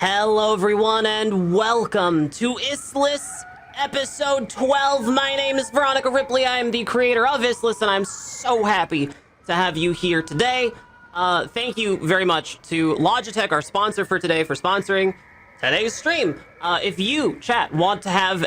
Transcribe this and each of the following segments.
Hello everyone and welcome to Issliss episode 12. My name is Veronica Ripley. I am the creator of Issliss and I'm so happy to have you here today. Thank you very much to Logitech, our sponsor for today, for sponsoring today's stream. If you, chat, want to have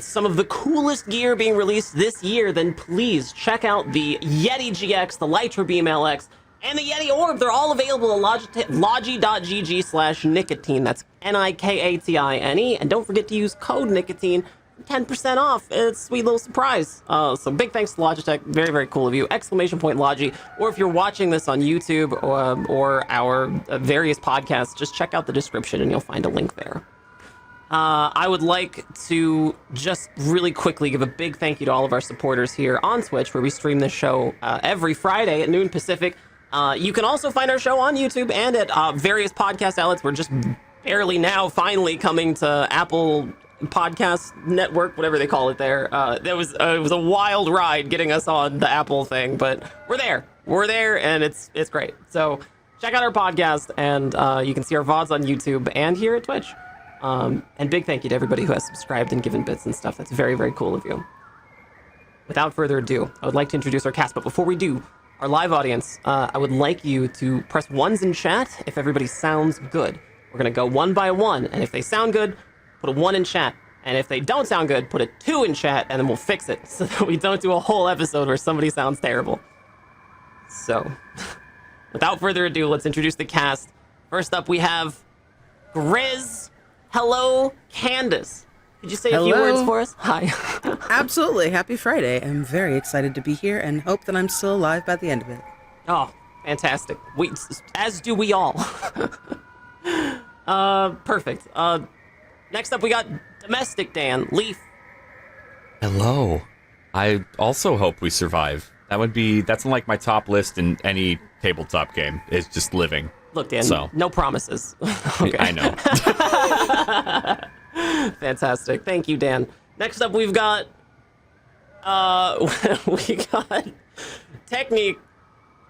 some of the coolest gear being released this year, then please check out the Yeti GX, the Lytra Beam LX, and the Yeti Orb. They're all available at logi.gg/nicotine. That's Nikatine. And don't forget to use code nicotine for 10% off. It's a sweet little surprise. So big thanks to Logitech. Very, very cool of you. !Logi. Or if you're watching this on YouTube or our various podcasts, just check out the description and you'll find a link there. I would like to just really quickly give a big thank you to all of our supporters here on Twitch, where we stream this show every Friday at noon Pacific. You can also find our show on YouTube and at various podcast outlets. We're just barely now finally coming to Apple Podcast Network, whatever they call it there. It was a wild ride getting us on the Apple thing, but we're there. We're there, and it's great. So check out our podcast, and you can see our VODs on YouTube and here at Twitch. And big thank you to everybody who has subscribed and given bits and stuff. That's very, very cool of you. Without further ado, I would like to introduce our cast, but before we do, our live audience, I would like you to press ones in chat if everybody sounds good. We're going to go one by one, and if they sound good, put a 1 in chat. And if they don't sound good, put a 2 in chat, and then we'll fix it so that we don't do a whole episode where somebody sounds terrible. So, without further ado, let's introduce the cast. First up, we have Grizz. Hello, Candace. Could you say a few words for us? Hi. Absolutely. Happy Friday. I'm very excited to be here and hope that I'm still alive by the end of it. Oh, fantastic. As do we all. Perfect. Next up, we got Domesticdan. Leaf. Hello. I also hope we survive. That's on like my top list in any tabletop game. It's just living. Look, Dan, no promises. Okay. I know. Fantastic. Thank you, Dan. Next up, we've got Techniq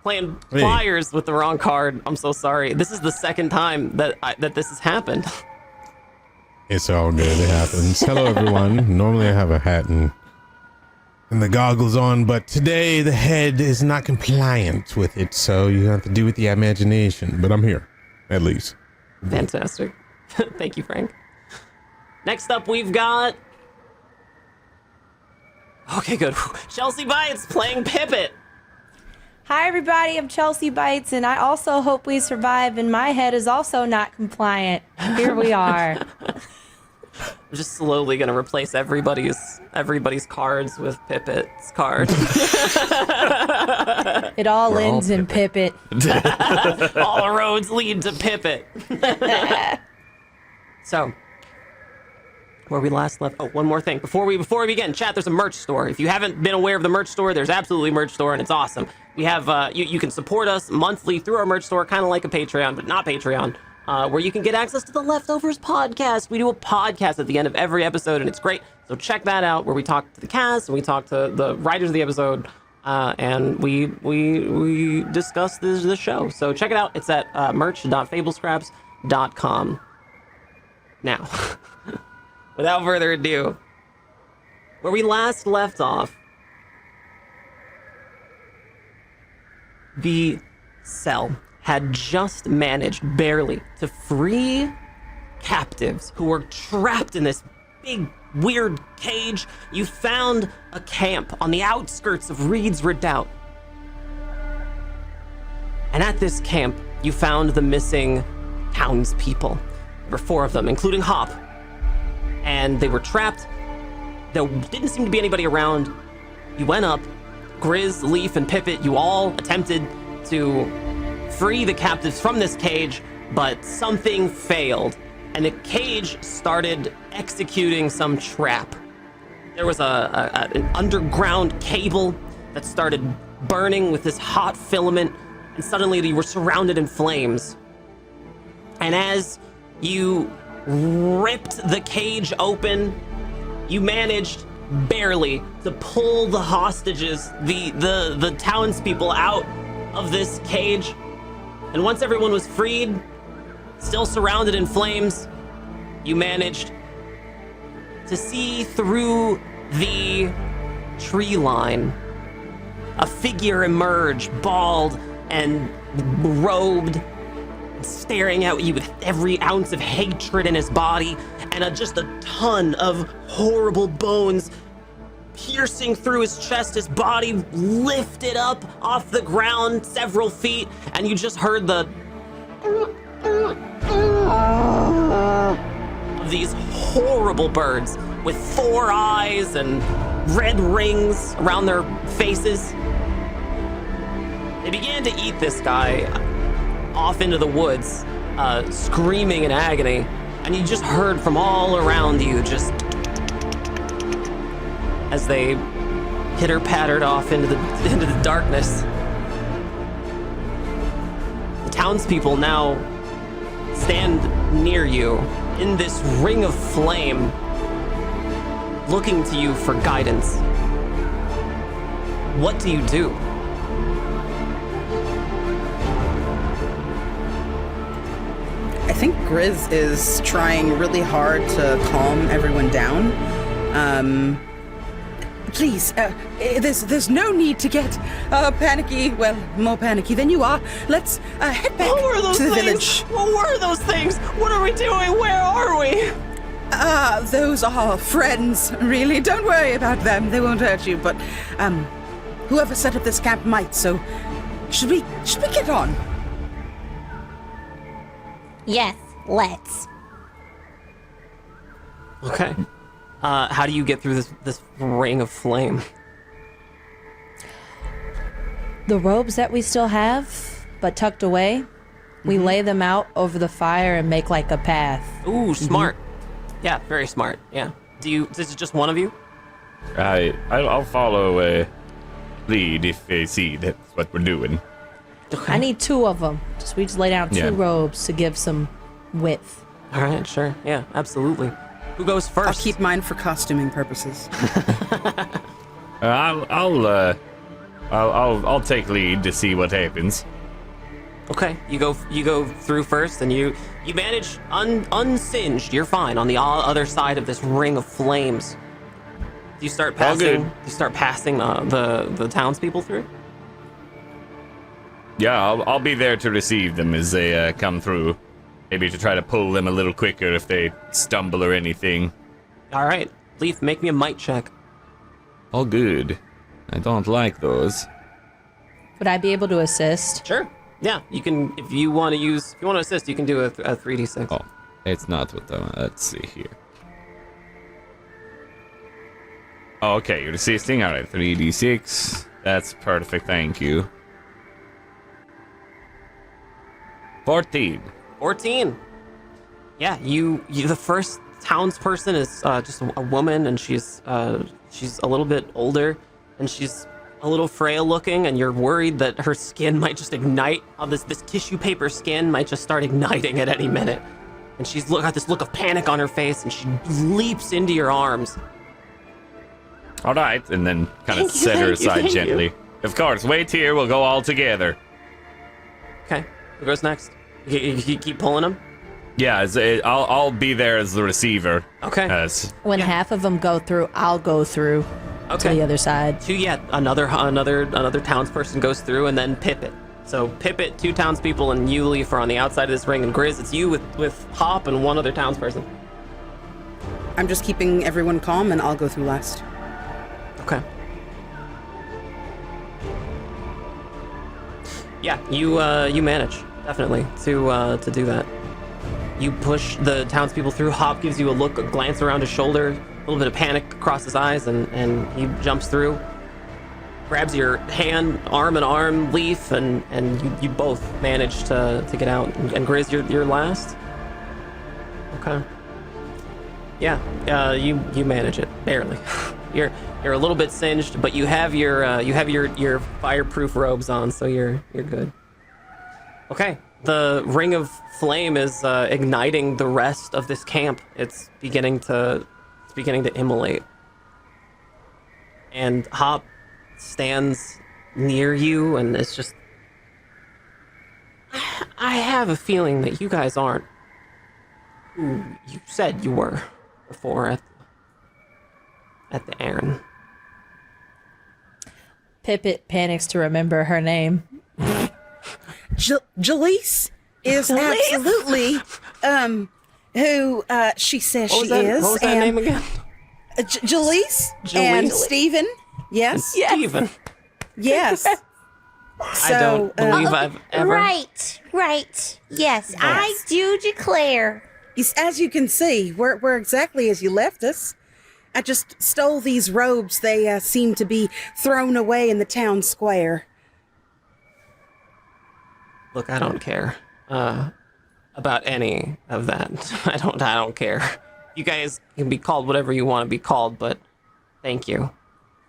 playing Flyers with the wrong card. I'm so sorry. This is the second time that this has happened. It's all good. It happens. Hello, everyone. Normally I have a hat and the goggles on, but today the head is not compliant with it, so you have to do with the imagination. But I'm here, at least. Fantastic. Thank you, Frank. Next up, we've got... Okay, good. Chelseabytes playing Pippet. Hi, everybody. I'm Chelseabytes, and I also hope we survive, and my head is also not compliant. Here we are. I'm just slowly going to replace everybody's cards with Pippet's card. It all ends in Pippet. All roads lead to Pippet. So... where we last left. Oh, one more thing. Before we begin, chat, there's a merch store. If you haven't been aware of the merch store, there's absolutely a merch store, and it's awesome. We have, you can support us monthly through our merch store, kind of like a Patreon, but not Patreon, where you can get access to the Leftovers podcast. We do a podcast at the end of every episode, and it's great. So check that out, where we talk to the cast, and we talk to the writers of the episode, and we discuss the show. So check it out. It's at merch.fablescraps.com. Now... without further ado, where we last left off, the cell had just managed, barely, to free captives who were trapped in this big, weird cage. You found a camp on the outskirts of Reed's Redoubt. And at this camp, you found the missing townspeople. There were 4 of them, including Hop. And they were trapped. There didn't seem to be anybody around. You went up. Grizz, Leaf, and Pippet, you all attempted to free the captives from this cage, but something failed. And the cage started executing some trap. There was an underground cable that started burning with this hot filament, and suddenly you were surrounded in flames. And as you ripped the cage open, you managed barely to pull the hostages, the townspeople, out of this cage. And once everyone was freed, still surrounded in flames, you managed to see through the tree line a figure emerge, bald and robed, staring at you with every ounce of hatred in his body, and just a ton of horrible bones piercing through his chest, his body lifted up off the ground several feet, and you just heard the of these horrible birds with 4 eyes and red rings around their faces. They began to eat this guy off into the woods, screaming in agony, and you just heard from all around you just as they pitter-pattered off into the darkness. The townspeople now stand near you in this ring of flame, looking to you for guidance. What do you do? I think Grizz is trying really hard to calm everyone down. Please, there's no need to get panicky. Well, more panicky than you are. Let's head back to the village. What were those things? What are we doing? Where are we? Those are friends, really. Don't worry about them. They won't hurt you. But whoever set up this camp might. So, should we get on? Yes, let's. Okay. How do you get through this ring of flame? The robes that we still have, but tucked away, we lay them out over the fire and make like a path. Ooh, smart. Yeah, very smart. Yeah. This is just one of you? I'll follow a lead if they see that's what we're doing. Okay. I need 2 of them. We just lay down 2 robes to give some width. All right, sure. Yeah, absolutely. Who goes first? I'll keep mine for costuming purposes. I'll take lead to see what happens. Okay, you go through first, and you manage unsinged. You're fine on the other side of this ring of flames. Do you start passing? Good. You start passing the townspeople through. Yeah, I'll be there to receive them as they come through. Maybe to try to pull them a little quicker if they stumble or anything. All right, Leaf, make me a might check. All good. I don't like those. Would I be able to assist? Sure. Yeah, you can if you want to assist. You can do a 3d6. Oh, it's not what I want. Let's see here. Oh, okay, you're assisting. All right, 3d6. That's perfect. Thank you. 14. 14. Yeah, you the first townsperson is just a woman, and she's a little bit older, and she's a little frail looking, and you're worried that her skin might just ignite. This tissue paper skin might just start igniting at any minute. And she's got this look of panic on her face, and she leaps into your arms. All right, and then kind of Thank you, set her thank you, aside thank gently. you. Of course, wait here. We'll go all together. Okay, who goes next? You keep pulling them? Yeah, I'll be there as the receiver. Okay. When half of them go through, I'll go through to the other side. Another townsperson goes through, and then Pippet. So Pippet, 2 townspeople, and you, Leaf, are on the outside of this ring, and Grizz, it's you with Hop and 1 other townsperson. I'm just keeping everyone calm, and I'll go through last. Okay. Yeah, you manage definitely to do that. You push the townspeople through. Hop gives you a glance around his shoulder, a little bit of panic across his eyes, and he jumps through, grabs your hand, arm in arm, Leaf, and you both manage to get out. And Grizz, you're last. Okay. Yeah, you manage it barely. You're a little bit singed, but you have your fireproof robes on, so you're good. Okay, the ring of flame is igniting the rest of this camp. It's beginning to immolate. And Hop stands near you, and it's just I have a feeling that you guys aren't who you said you were before at the Aaron. Pippet panics to remember her name. Jalise is absolutely who she says she is. What was that name again? Jalise and Stephen. Yes. Stephen. Yes. I don't believe I've ever. Right. Yes, I do declare. As you can see, we're exactly as you left us. I just stole these robes. They seem to be thrown away in the town square. Look, I don't care about any of that. I don't care. You guys can be called whatever you want to be called, but thank you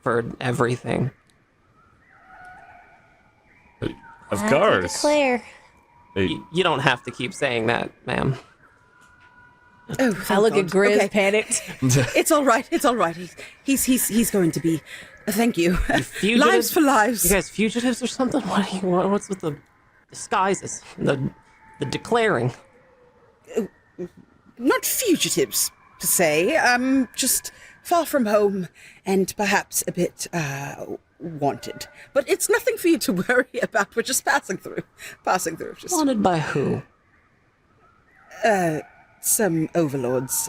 for everything. Of I course. declare. You don't have to keep saying that, ma'am. Oh, I look at Grizz okay. panicked. It's all right. It's all right. He's going to be. Thank you. Fugitives? Lives for lives. You guys fugitives or something? What's with the disguises? The declaring? Not fugitives per se. Just far from home and perhaps a bit wanted. But it's nothing for you to worry about. We're just passing through. Just Wanted by who? some overlords.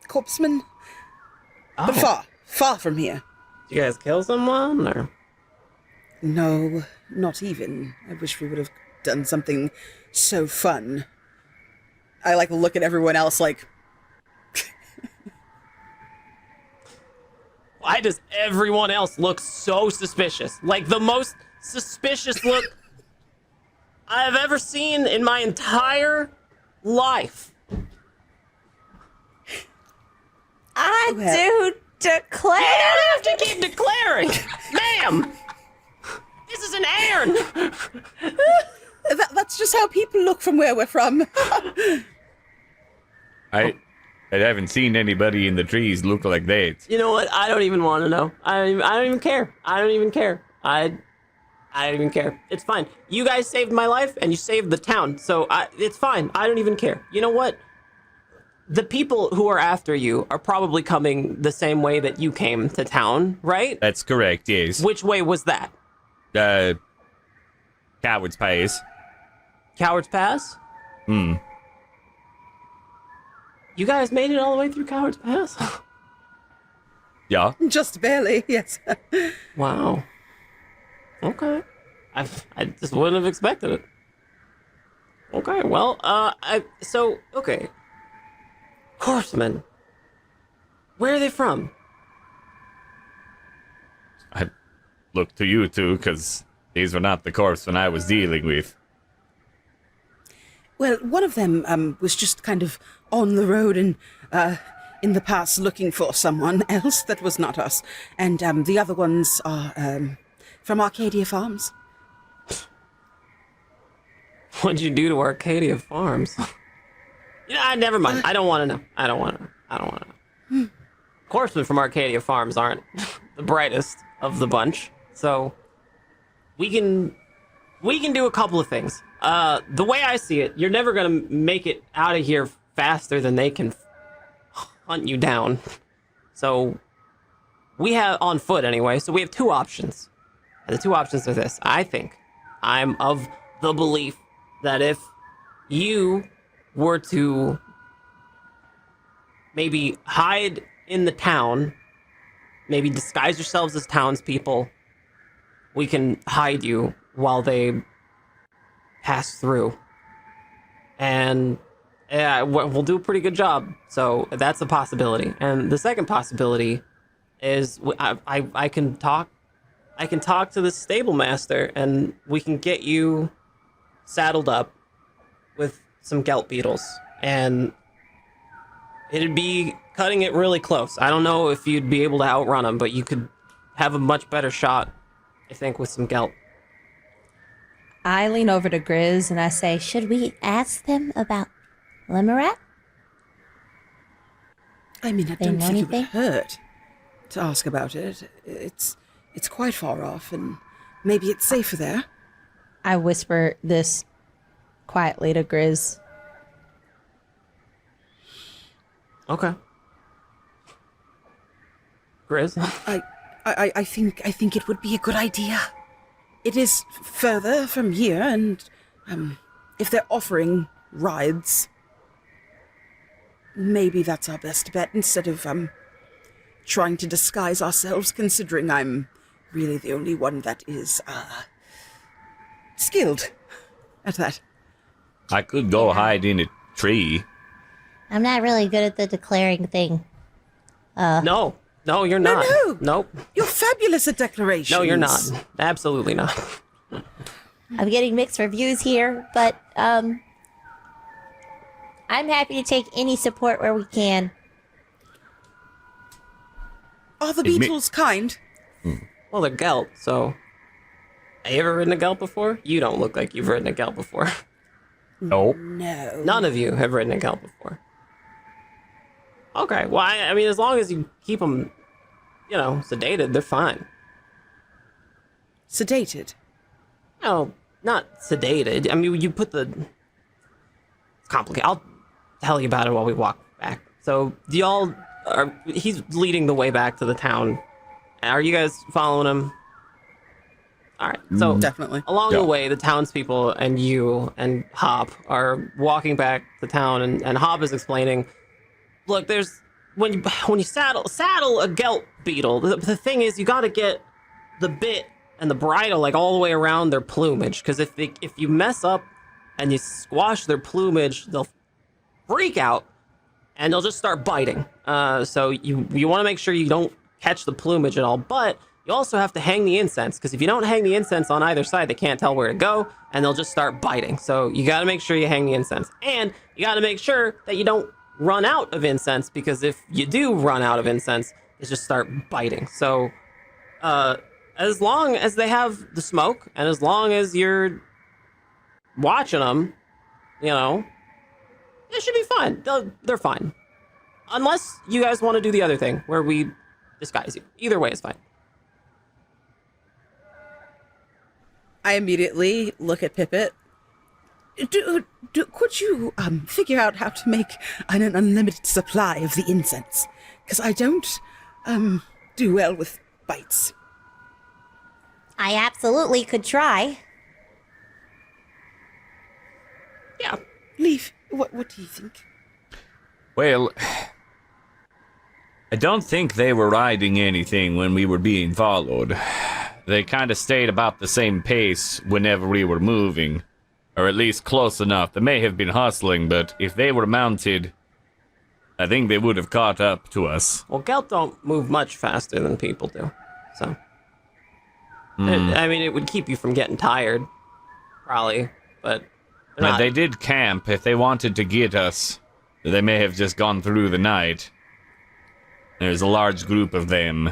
Corpsemen. Oh, But far from here. did you guys kill someone or? No, not even. I wish we would have done something so fun. I look at everyone else like, Why does everyone else look so suspicious? Like the most suspicious look I've ever seen in my entire life. I Well- do declare. You don't have to keep declaring, ma'am. This is an Aaron. that's just how people look from where we're from. I haven't seen anybody in the trees look like that. You know what? I don't even want to know. I don't even care. I don't even care. I don't even care. It's fine. You guys saved my life and you saved the town, so it's fine. I don't even care. You know what? The people who are after you are probably coming the same way that you came to town, right? That's correct, yes. Which way was that? Coward's Pass. Coward's Pass? You guys made it all the way through Coward's Pass? Yeah. Just barely, yes. Wow. Okay. I just wouldn't have expected it. Okay, well, okay. Horsemen. Where are they from? I look to you two, because these were not the corpsemen I was dealing with. Well, one of them was just kind of on the road and in the past looking for someone else that was not us. And the other ones are from Arcadia Farms. What'd you do to Arcadia Farms? Never mind. I don't want to know. I don't want to know. Horsemen from Arcadia Farms aren't the brightest of the bunch, so we can do a couple of things. The way I see it, you're never gonna make it out of here faster than they can hunt you down. So we have on foot anyway. So we have two options, and the two options are this. I think I'm of the belief that if you were to maybe hide in the town, maybe disguise yourselves as townspeople, we can hide you while they pass through. And yeah, we'll do a pretty good job. So that's a possibility. And the second possibility is I can talk to the stable master and we can get you saddled up with some gelt beetles, and it'd be cutting it really close. I don't know if you'd be able to outrun them, but you could have a much better shot, I think, with some gelt. I lean over to Grizz and I say, Should we ask them about Limerat? I mean, I They don't know think it would anything? hurt to ask about it. It's quite far off, and maybe it's safer there. I whisper this quietly to Grizz. Okay. Grizz? I think it would be a good idea. It is further from here, and if they're offering rides, maybe that's our best bet instead of trying to disguise ourselves, considering I'm really the only one that is skilled at that. I could go hide in a tree. I'm not really good at the declaring thing. No, you're not. No. Nope. You're fabulous at declarations. No, you're not. Absolutely not. I'm getting mixed reviews here, but I'm happy to take any support where we can. Are the Admit- beetles kind? Well, they're Gelt, so... Have you ever ridden a Gelt before? You don't look like you've ridden a Gelt before. Nope. No. None of you have ridden a Gelt before. Okay, well, I mean, as long as you keep them, sedated, they're fine. Sedated? No, not sedated. I mean, you put the... It's complicated. I'll tell you about it while we walk back. So, he's leading the way back to the town. Are you guys following him? All right, so Definitely. along Yeah. the way, the townspeople and you and Hop are walking back to town, and Hop is explaining, look, there's when you saddle a Gelt beetle, the thing is you got to get the bit and the bridle like all the way around their plumage, because if you mess up and you squash their plumage, they'll freak out and they'll just start biting. So you want to make sure you don't catch the plumage at all, but you also have to hang the incense, because if you don't hang the incense on either side, they can't tell where to go, and they'll just start biting. So you got to make sure you hang the incense. And you got to make sure that you don't run out of incense, because if you do run out of incense, they just start biting. So as long as they have the smoke, and as long as you're watching them, it should be fine. They're fine. Unless you guys want to do the other thing, where we disguise you. Either way is fine. I immediately look at Pippet. Could you figure out how to make an unlimited supply of the incense? Because I don't do well with bites. I absolutely could try. Yeah. Leaf, what do you think? Well, I don't think they were riding anything when we were being followed. They kind of stayed about the same pace whenever we were moving. Or at least close enough. They may have been hustling, but if they were mounted, I think they would have caught up to us. Well, Gelt don't move much faster than people do. So. It would keep you from getting tired. Probably. But. But they did camp. If they wanted to get us, they may have just gone through the night. There's a large group of them.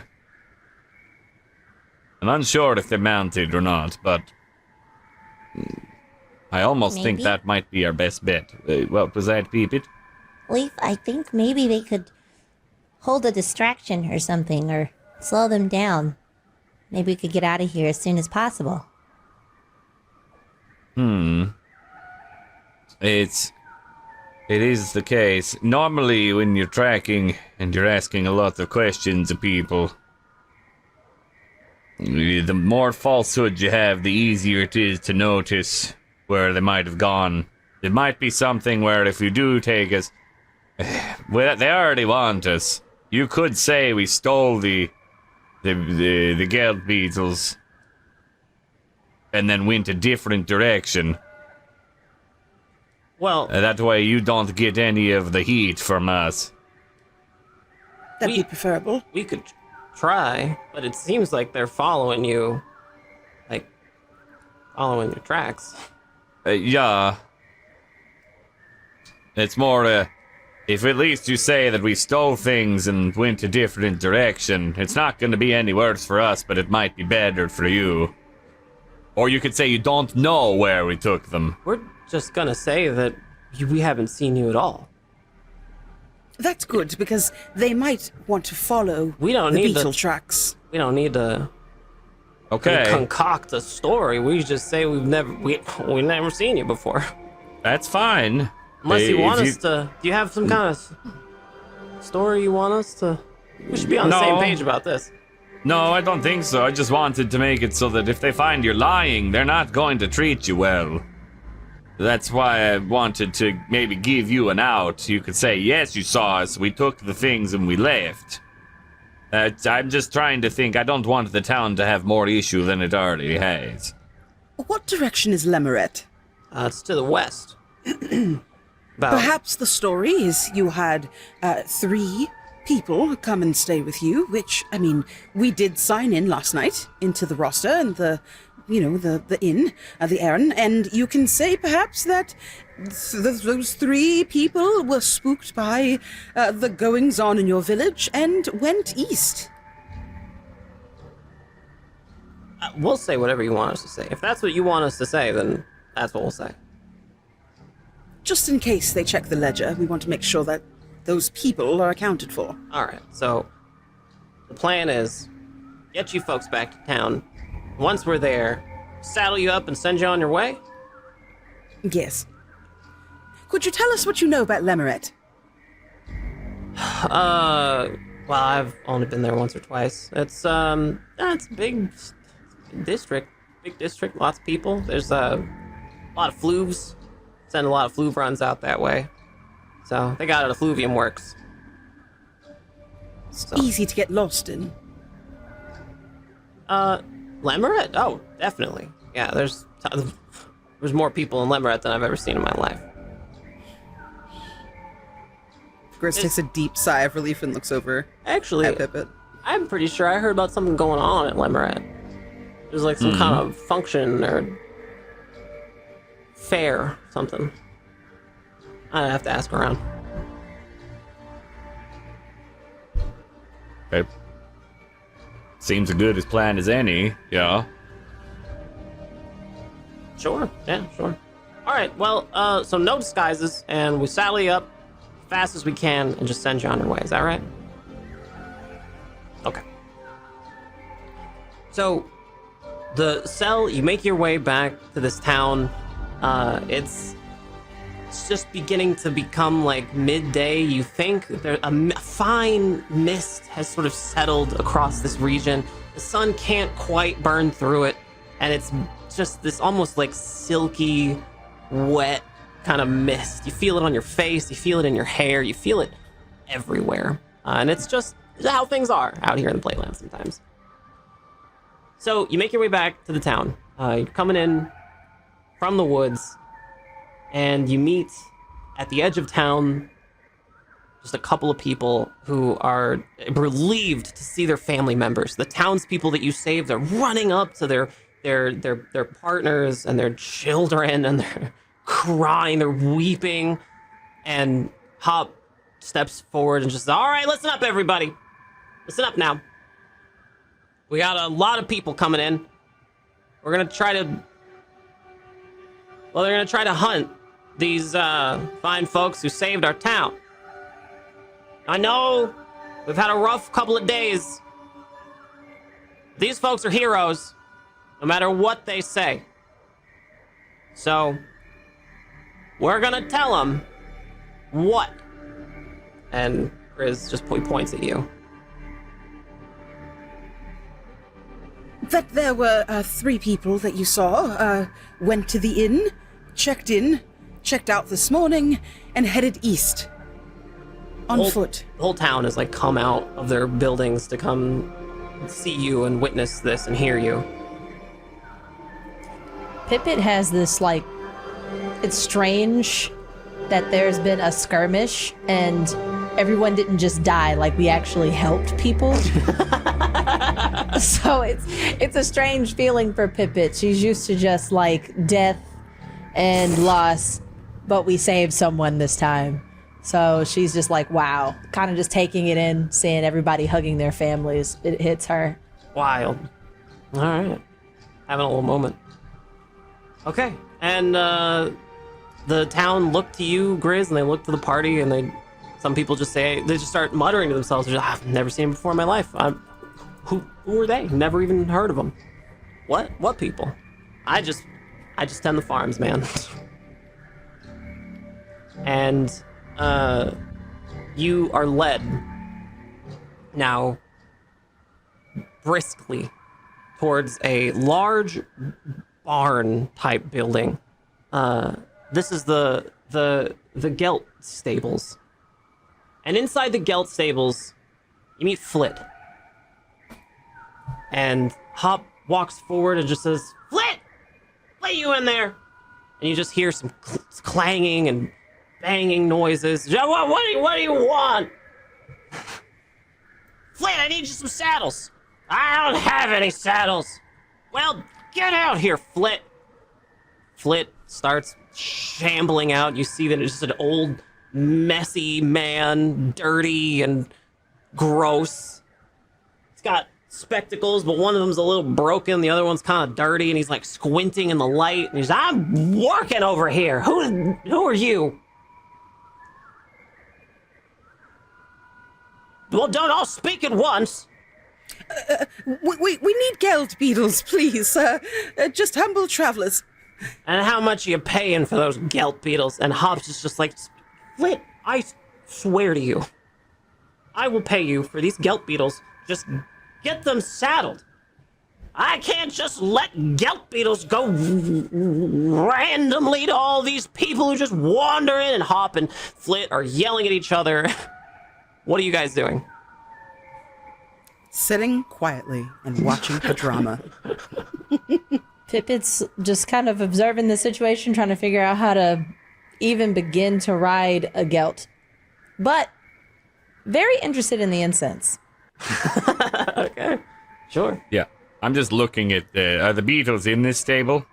I'm unsure if they're mounted or not, but I almost think Maybe. that might be our best bet. What was that, Peepit? Leaf, I think maybe they could hold a distraction or something, or slow them down. Maybe we could get out of here as soon as possible. It is the case. Normally, when you're tracking and you're asking a lot of questions of people, the more falsehood you have, the easier it is to notice where they might have gone. It might be something where if you do take us, well, they already want us. You could say we stole the Geld beetles and then went a different direction. Well, That way you don't get any of the heat from us. That'd be preferable. we could try, but it seems like they're following you. Like, following your tracks. Yeah. It's more, if at least you say that we stole things and went a different direction, it's not going to be any worse for us, but it might be better for you. Or you could say you don't know where we took them. We're just gonna say that we haven't seen you at all. That's good, because they might want to follow We don't the need beetle to- tracks. We don't need to Okay. concoct a story. We just say we've never seen you before. That's fine. Unless you want If us to. Do you have some kind of story you want us to? We should be on the same No. page about this. No, I don't think so. I just wanted to make it so that if they find you're lying, they're not going to treat you well. That's why I wanted to maybe give you an out. You could say, yes, you saw us, we took the things and we left. I'm just trying to think. I don't want the town to have more issue than it already has. What direction is Lemeret? It's to the west. About, Perhaps the story is you had 3 people come and stay with you, which, I mean, we did sign in last night into the roster and the inn, the Aaron, and you can say perhaps that those 3 people were spooked by the goings-on in your village and went east. we'll say whatever you want us to say. If that's what you want us to say, then that's what we'll say. Just in case they check the ledger, we want to make sure that those people are accounted for. All right, so the plan is get you folks back to town. Once we're there, saddle you up and send you on your way. Yes. Could you tell us what you know about Lemeret? Well, I've only been there once or twice. It's a big district, lots of people. There's a lot of fluves. Send a lot of fluve runs out that way. So they got it, a fluvium works. So, Easy to get lost in. Lemeret? Oh, definitely. Yeah, there's more people in Lemeret than I've ever seen in my life. Gris takes a deep sigh of relief and looks over Actually, at Pippet. I'm pretty sure I heard about something going on at Lemeret. There's like some kind of function or fair, something. I'd have to ask around. Okay. Seems as good as planned as any, yeah. Sure, yeah, sure. Alright, well, so no disguises, and we saddle you up fast as we can and just send you on your way. Is that right? Okay. So, the cell, you make your way back to this town. It's just beginning to become like midday. You think there a fine mist has sort of settled across this region. The sun can't quite burn through it, and it's just this almost like silky, wet kind of mist. You feel it on your face, you feel it in your hair, you feel it everywhere. And it's just how things are out here in the Playland sometimes. So you make your way back to the town. You're coming in from the woods, and you meet at the edge of town just a couple of people who are relieved to see their family members. The townspeople that you saved are running up to their partners and their children, and they're crying, they're weeping. And Hop steps forward and just says, all right, listen up, everybody. Listen up now. We got a lot of people coming in. We're gonna try to... Well, they're gonna try to hunt these fine folks who saved our town. I know we've had a rough couple of days. These folks are heroes, no matter what they say. So, we're gonna tell them what. And Grizz just points at you. That there were 3 people that you saw, went to the inn, checked out this morning, and headed east. On foot. The whole town has like come out of their buildings to come see you and witness this and hear you. Pippet has this, like, it's strange that there's been a skirmish and everyone didn't just die, like we actually helped people. So it's a strange feeling for Pippet. She's used to just like death and loss, but we saved someone this time. So she's just like, wow, kind of just taking it in, seeing everybody hugging their families. It hits her. Wild. All right. Having a little moment. Okay. And the town looked to you, Grizz, and they looked to the party, and some people just start muttering to themselves, I've never seen him before in my life. Who are they? Never even heard of them. What people? I just tend the farms, man. And you are led now briskly towards a large barn type building. This is the Gelt stables. And inside the Gelt stables, you meet Flit. And Hop walks forward and just says, Flit! Flit, you in there? And you just hear some clanging and banging noises. What do you want? Flit, I need you some saddles. I don't have any saddles. Well, get out here, Flit. Flit starts shambling out. You see that it's just an old, messy man, dirty and gross. He's got spectacles, but one of them's a little broken. The other one's kind of dirty, and he's like squinting in the light. And he's, I'm working over here. Who are you? Well, don't all speak at once. We need geld beetles, please. Just humble travelers. And how much are you paying for those gelt beetles? And Hobbs is just like, Flit, I swear to you, I will pay you for these gelt beetles. Just get them saddled. I can't just let gelt beetles go randomly to all these people who just wander in. And Hop and Flit are yelling at each other. What are you guys doing? Sitting quietly and watching the drama. Pippet's just kind of observing the situation, trying to figure out how to even begin to ride a gelt. But very interested in the incense. Okay, sure. Yeah. I'm just looking at are the beetles in this stable?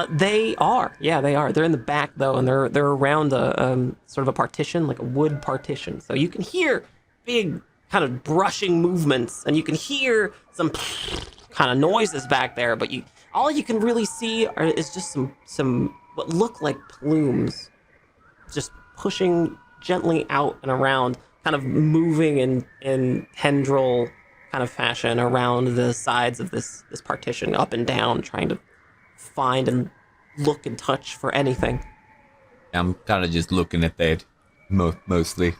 They are. Yeah, they are. They're in the back though, and they're around a sort of a partition, like a wood partition. So you can hear big kind of brushing movements, and you can hear some kind of noises back there. But all you can really see is just some what look like plumes, just pushing gently out and around, kind of moving in tendril kind of fashion around the sides of this partition, up and down, trying to find and look and touch for anything. I'm kind of just looking at that mostly.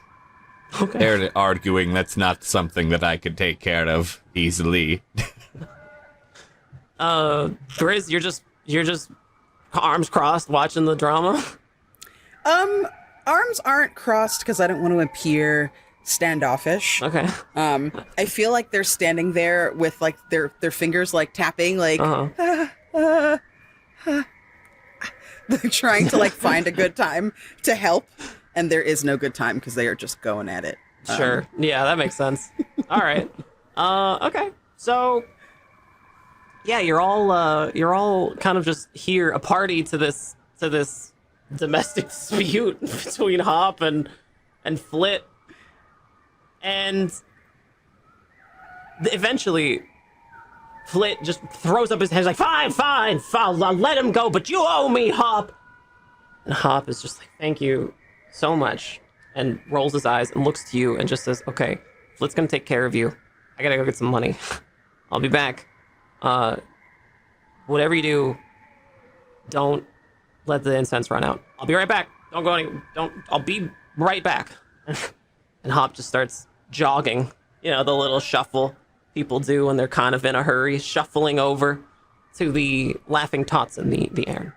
Okay. They're arguing that's not something that I could take care of easily. Grizz, you're just arms crossed watching the drama? Arms aren't crossed because I don't want to appear standoffish. Okay. I feel like they're standing there with like their fingers like tapping, like they're trying to like find a good time to help, and there is no good time because they are just going at it. Sure. Yeah, that makes sense. All right. Okay. So yeah, you're all kind of just here, a party to this domestic dispute between Hop and Flit. And eventually Flit just throws up his hands like, fine, I'll let him go, but you owe me, Hop. And Hop is just like, thank you so much, and rolls his eyes and looks to you and just says, okay, Flit's gonna take care of you. I gotta go get some money. I'll be back. Whatever you do, don't let the incense run out. I'll be right back. Don't go anywhere. I'll be right back. And Hop just starts jogging, the little shuffle people do when they're kind of in a hurry, shuffling over to the Laughing Tots in the air.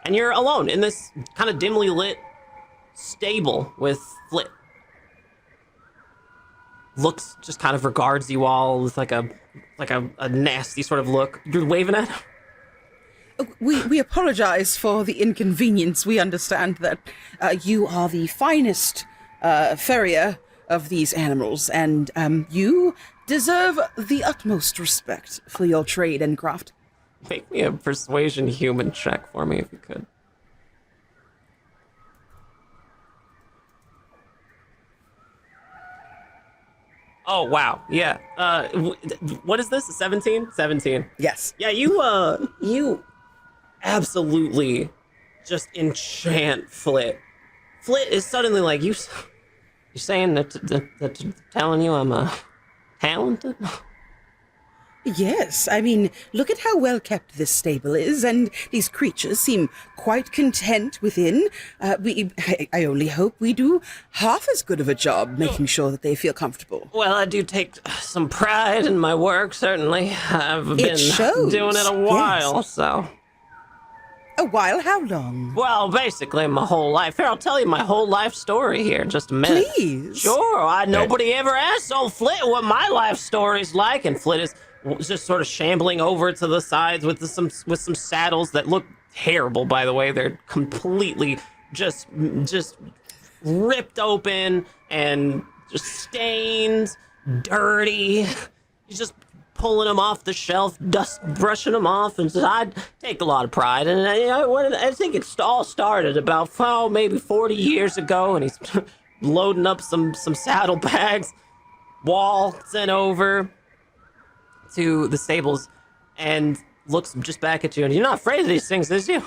And you're alone in this kind of dimly lit stable with Flit. Looks, just kind of regards you all with like a nasty sort of look. You're waving at him? We apologize for the inconvenience. We understand that you are the finest farrier of these animals, and you deserve the utmost respect for your trade and craft. Make me a persuasion human check for me, if you could. Oh, wow. Yeah. What is this? 17? 17. Yes. Yeah, you absolutely just enchant Flit. Flit is suddenly like, you're saying that telling you I'm talented? Yes, I mean, look at how well kept this stable is, and these creatures seem quite content within. I only hope we do half as good of a job making sure that they feel comfortable. Well, I do take some pride in my work, certainly. I've been shows, doing it a while, yes. so... A while? How long? Well, basically my whole life. Here, I'll tell you my whole life story here in just a minute. Please. Sure, nobody ever asked old Flit what my life story's like, and Flit is just sort of shambling over to the sides with some saddles that look terrible, by the way. They're completely just ripped open and just stained, dirty. He's just pulling them off the shelf, dust brushing them off, and I take a lot of pride. And I think it all started about maybe 40 years ago, and he's loading up some saddlebags, waltzing over to the stables, and looks just back at you. And you're not afraid of these things, is you?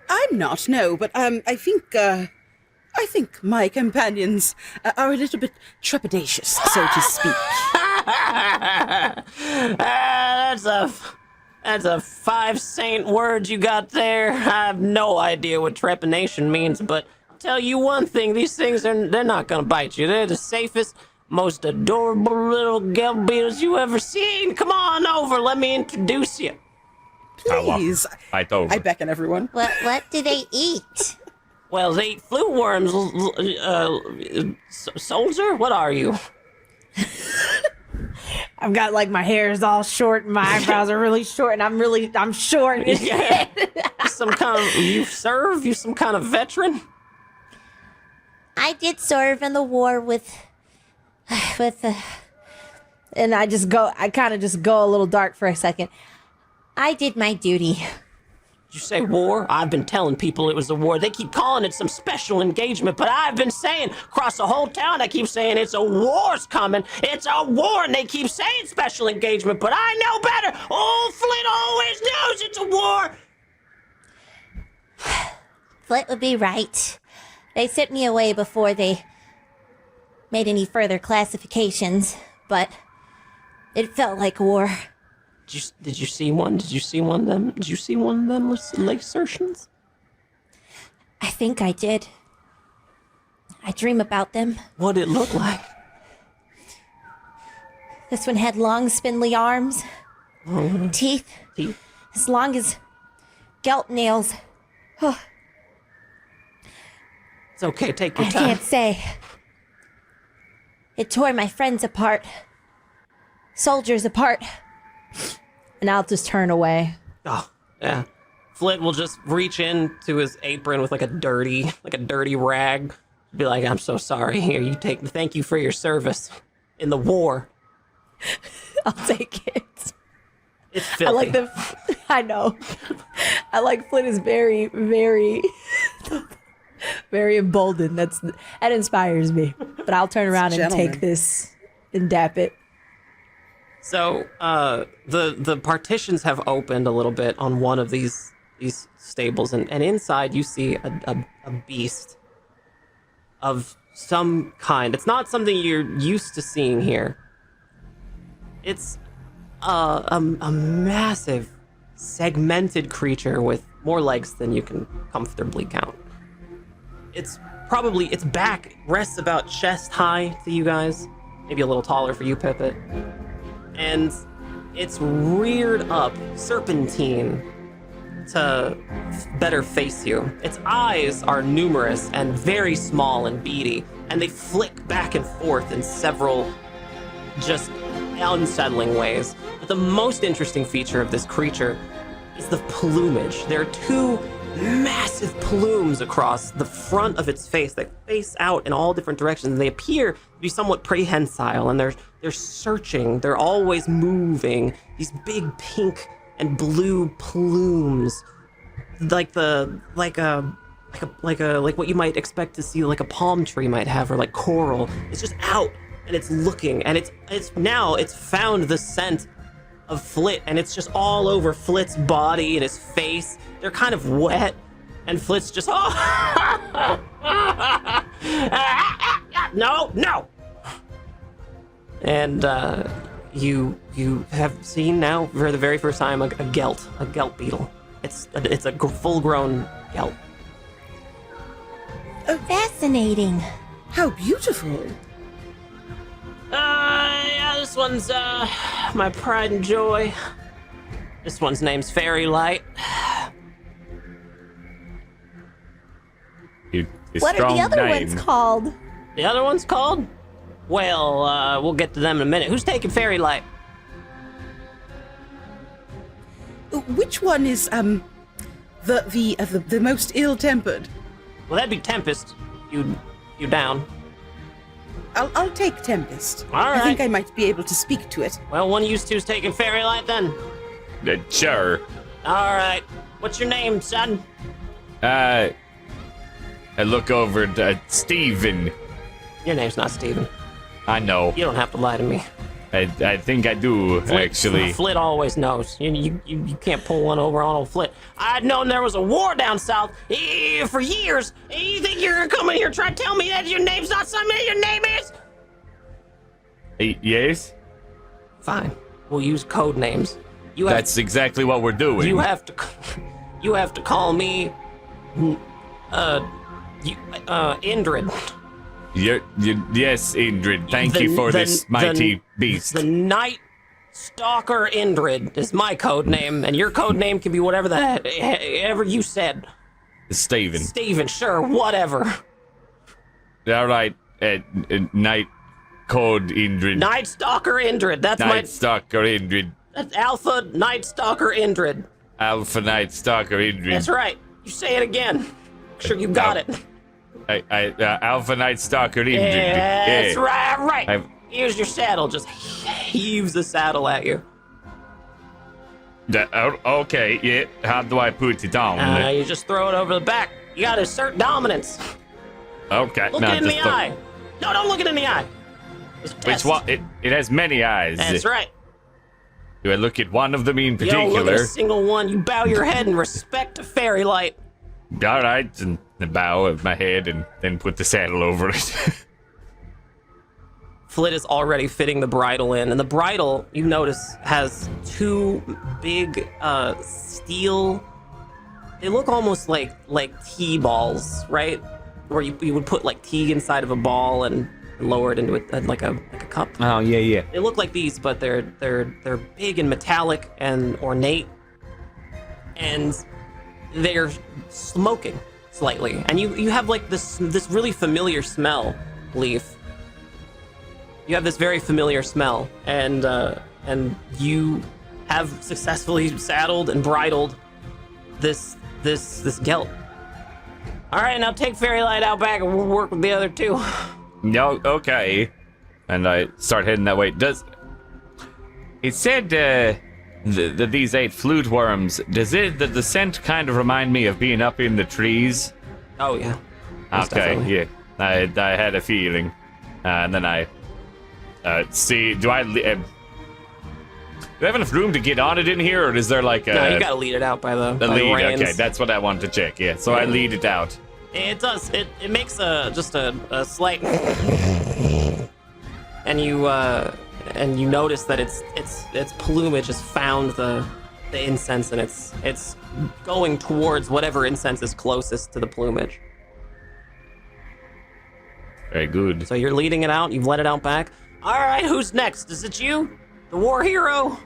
I'm not, no, but I think my companions are a little bit trepidatious, so to speak. That's a 5 saint word you got there. I have no idea what trepidation means, but I'll tell you one thing: these things they're not gonna bite you. They're the safest, most adorable little beetles you ever seen. Come on over, let me introduce you. Please. Right over. I beckon everyone. What do they eat? Well, they eat flute worms. Soldier, what are you? I've got like my hair is all short and my eyebrows are really short and I'm short. Yeah. You some kind of veteran? I did serve in the war with And I kind of just go a little dark for a second. I did my duty. Did you say war? I've been telling people it was a war. They keep calling it some special engagement, but I've been saying across the whole town, I keep saying it's a war's coming. It's a war, and they keep saying special engagement, but I know better. Old Flint always knows it's a war. Flit would be right. They sent me away before they made any further classifications, but it felt like war. Did you see one? Did you see one of them? Did you see one of them Lacertians? I think I did. I dream about them. What'd it look like? This one had long, spindly arms, teeth as long as gelt nails. Oh, It's okay, take your I time. can't say. It tore my friends apart, soldiers apart. And I'll just turn away. Oh, yeah. Flint will just reach into his apron with like a dirty rag. Be like, I'm so sorry. Here, thank you for your service in the war. I'll take it. It's filthy. I know. I like Flint is very, very, very emboldened. That inspires me. But I'll turn around and take this and dap it. So, the partitions have opened a little bit on one of these stables, and inside you see a beast of some kind. It's not something you're used to seeing here. It's a massive, segmented creature with more legs than you can comfortably count. Its back rests about chest high to you guys, maybe a little taller for you, Pippet. And it's reared up, serpentine, to better face you. Its eyes are numerous and very small and beady, and they flick back and forth in several just unsettling ways. But the most interesting feature of this creature is the plumage. There are 2 massive plumes across the front of its face that face out in all different directions, and they appear to be somewhat prehensile, and they're searching. They're always moving. These big pink and blue plumes, like what you might expect to see, like a palm tree might have, or like coral. It's just out, and it's looking, and it's found the scent of Flit, and it's just all over Flit's body and his face. They're kind of wet, and Flit's just no. And you have seen now for the very first time a gelt beetle. It's a full-grown gelt. Fascinating. How beautiful. Yeah, this one's my pride and joy. This one's name's Fairy Light. What are the other ones called? The other one's called? Well, we'll get to them in a minute. Who's taking Fairy Light? Which one is the most ill-tempered? Well, that'd be Tempest. You down? I'll take Tempest. All right. I think I might be able to speak to it. Well, one of you two's taking Fairy Light then. Sure. All right. What's your name, son? I look over at Steven. Your name's not Steven. I know. You don't have to lie to me. I think I do, actually. Flit always knows. You can't pull one over on old Flit. I'd known there was a war down south for years. You think you're gonna come in here and try to tell me that your name's not something that your name is? Yes? Fine. We'll use code names. That's exactly what we're doing. You have to call me, Indrid. Yes, Indrid. Thank you for this mighty beast. The Night Stalker Indrid is my code name, and your code name can be whatever you said. Steven. Steven, sure, whatever. All right, Night Code Indrid. Night Stalker Indrid. That's Night Stalker Indrid. That's Alpha Night Stalker Indrid. Alpha Night Stalker Indrid. That's right. You say it again. Make sure you got it. Alpha Night Stalker Indrid. That's yeah. right. Here's your saddle. Just heaves the saddle at you. Okay, yeah. How do I put it on? You just throw it over the back. You gotta assert dominance. Okay. Look it in the eye. No, don't look it in the eye. Which one? It has many eyes. That's right. Do I look at one of them in You particular? don't look at a single one. You bow your head in respect to Fairy Light. All right, and the bow of my head, and then put the saddle over it. Flit is already fitting the bridle in, and the bridle, you notice, has two big steel. They look almost like tea balls, right? Where you would put like tea inside of a ball and lower it into like a cup. Oh yeah. They look like these, but they're big and metallic and ornate, and they're smoking slightly. And you have like this really familiar smell, Leaf. You have this very familiar smell, and you have successfully saddled and bridled this gelt. All right, now take Fairy Light out back, and we'll work with the other two. No, okay. And I start heading that way. It said that these 8 flute worms, that the scent kind of remind me of being up in the trees? Oh yeah. Most Okay, definitely. yeah. I had a feeling. And then I see, do I have enough room to get on it in here, or is there like a... No, you gotta lead it out by the lead? reins. Okay, that's what I wanted to check, yeah. So I lead it out. It does. It makes just a slight, and you notice that its plumage has found the incense, and it's going towards whatever incense is closest to the plumage. Very good. So you're leading it out. You've let it out back. All right, who's next? Is it you, the war hero?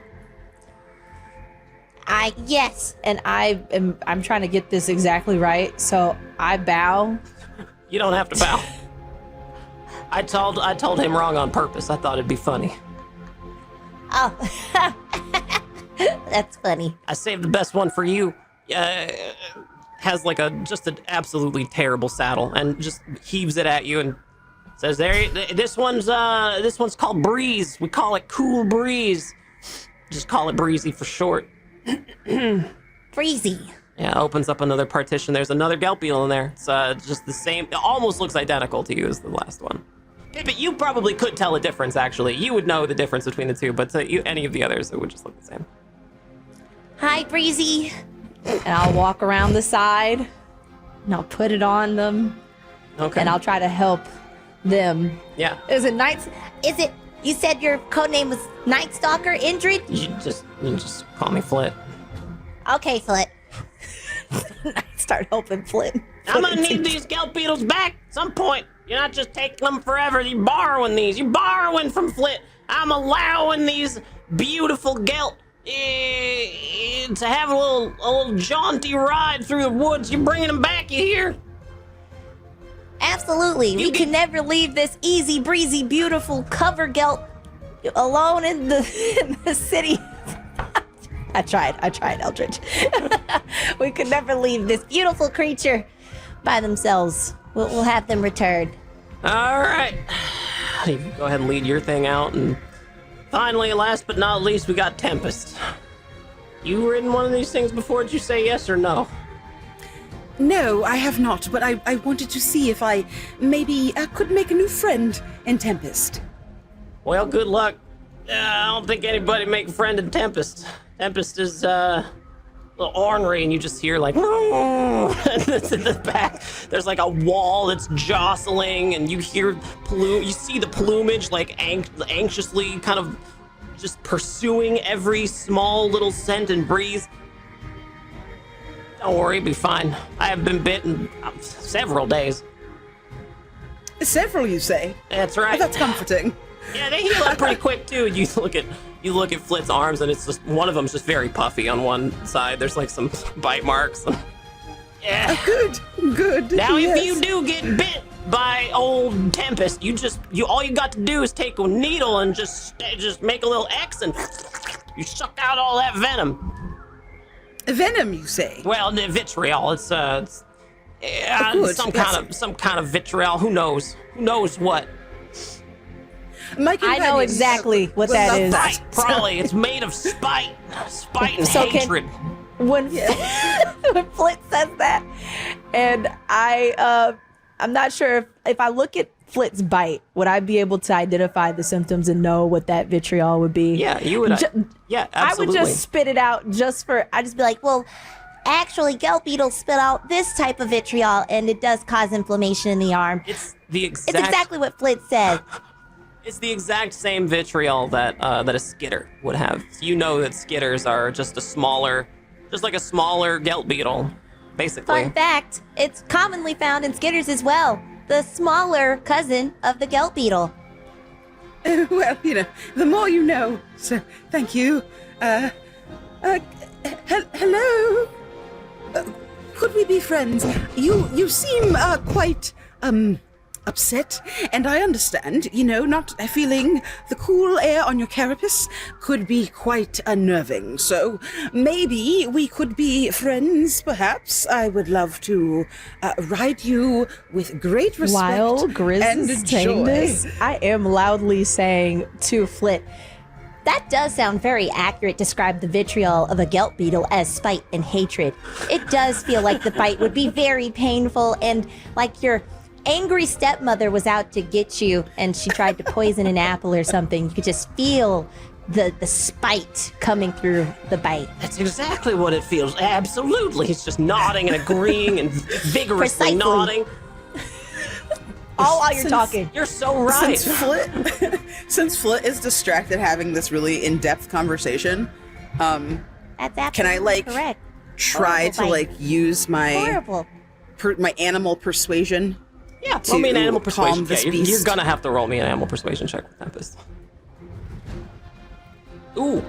Yes. And I'm trying to get this exactly right, so I bow. You don't have to bow. I told him wrong on purpose. I thought it'd be funny. Oh, that's funny. I saved the best one for you. Has like just an absolutely terrible saddle, and just heaves it at you and says, this one's called Breeze. We call it Cool Breeze. Just call it Breezy for short. Breezy. Yeah, opens up another partition. There's another gelt beetle in there. It's just the same. It almost looks identical to you as the last one. But you probably could tell a difference, actually. You would know the difference between the two, but to any of the others, it would just look the same. Hi, Breezy. And I'll walk around the side, and I'll put it on them, Okay. and I'll try to help them. Yeah. Is it night? Is it You said your codename was Night Stalker, Indrid? You just call me Flit. Okay, Flit. Start helping Flint. I'm gonna need these Gelt beetles back at some point. You're not just taking them forever. You're borrowing these. You're borrowing from Flit. I'm allowing these beautiful Gelt to have a little jaunty ride through the woods. You're bringing them back, you hear? Absolutely. We can never leave this easy breezy, beautiful cover Gelt alone in the city. I tried, Eldridge. We could never leave this beautiful creature by themselves. We'll have them returned. All right. You can go ahead and lead your thing out. And finally, last but not least, we got Tempest. You ridden one of these things before? Did you say yes or no? No, I have not, but I wanted to see if I maybe could make a new friend in Tempest. Well, good luck. I don't think anybody make a friend in Tempest. Tempest is a little ornery, and you just hear like, and it's in the back. There's like a wall that's jostling, and you hear you see the plumage like anxiously kind of just pursuing every small little scent and breeze. Don't worry, be fine. I have been bitten several days. Several, you say? That's right. Well, that's comforting. Yeah, they heal up pretty quick too. You look at Flit's arms, and it's just one of them's just very puffy on one side. There's like some bite marks. Yeah. Good. Now, yes. if you do get bit by old Tempest, you all you got to do is take a needle and just make a little X, and you suck out all that venom. Venom, you say? Well, the vitriol. It's good. some kind of vitriol. Who knows? Who knows what? I know exactly what that is. Spite, probably. It's made of spite and So hatred. When when Flit says that, and I'm not sure if I look at Flit's bite, would I be able to identify the symptoms and know what that vitriol would be? Yeah, you would. Yeah, absolutely. I would just spit it out I'd just be like, well, actually, Gelt beetles spit out this type of vitriol, and it does cause inflammation in the arm. It's It's exactly what Flit said. It's the exact same vitriol that a skitter would have. So you know that skitters are just like a smaller Gelt beetle, basically. Fun fact, it's commonly found in skitters as well. The smaller cousin of the Gelt beetle. Well, the more you know. So, thank you. Hello? Could we be friends? You seem quite upset, and I understand. Not feeling the cool air on your carapace could be quite unnerving. So maybe we could be friends. Perhaps I would love to ride you with great respect while Grizz and is saying joy. this. I am loudly saying to Flit, That does sound very accurate. Describe the vitriol of a Gelt beetle as spite and hatred. It does feel like the bite would be very painful, and like your angry stepmother was out to get you and she tried to poison an apple or something. You could just feel the spite coming through the bite. That's exactly what it feels. Absolutely. He's just nodding and agreeing and vigorously Precisely. nodding. all while you're talking. You're so right. Since Flit is distracted having this really in-depth conversation, That's absolutely can I correct. try to Horrible bite. use my Horrible. my animal persuasion? Yeah, roll me an animal calm persuasion. this Yeah, you're beast. gonna have to roll me an animal persuasion check with Tempest. Ooh,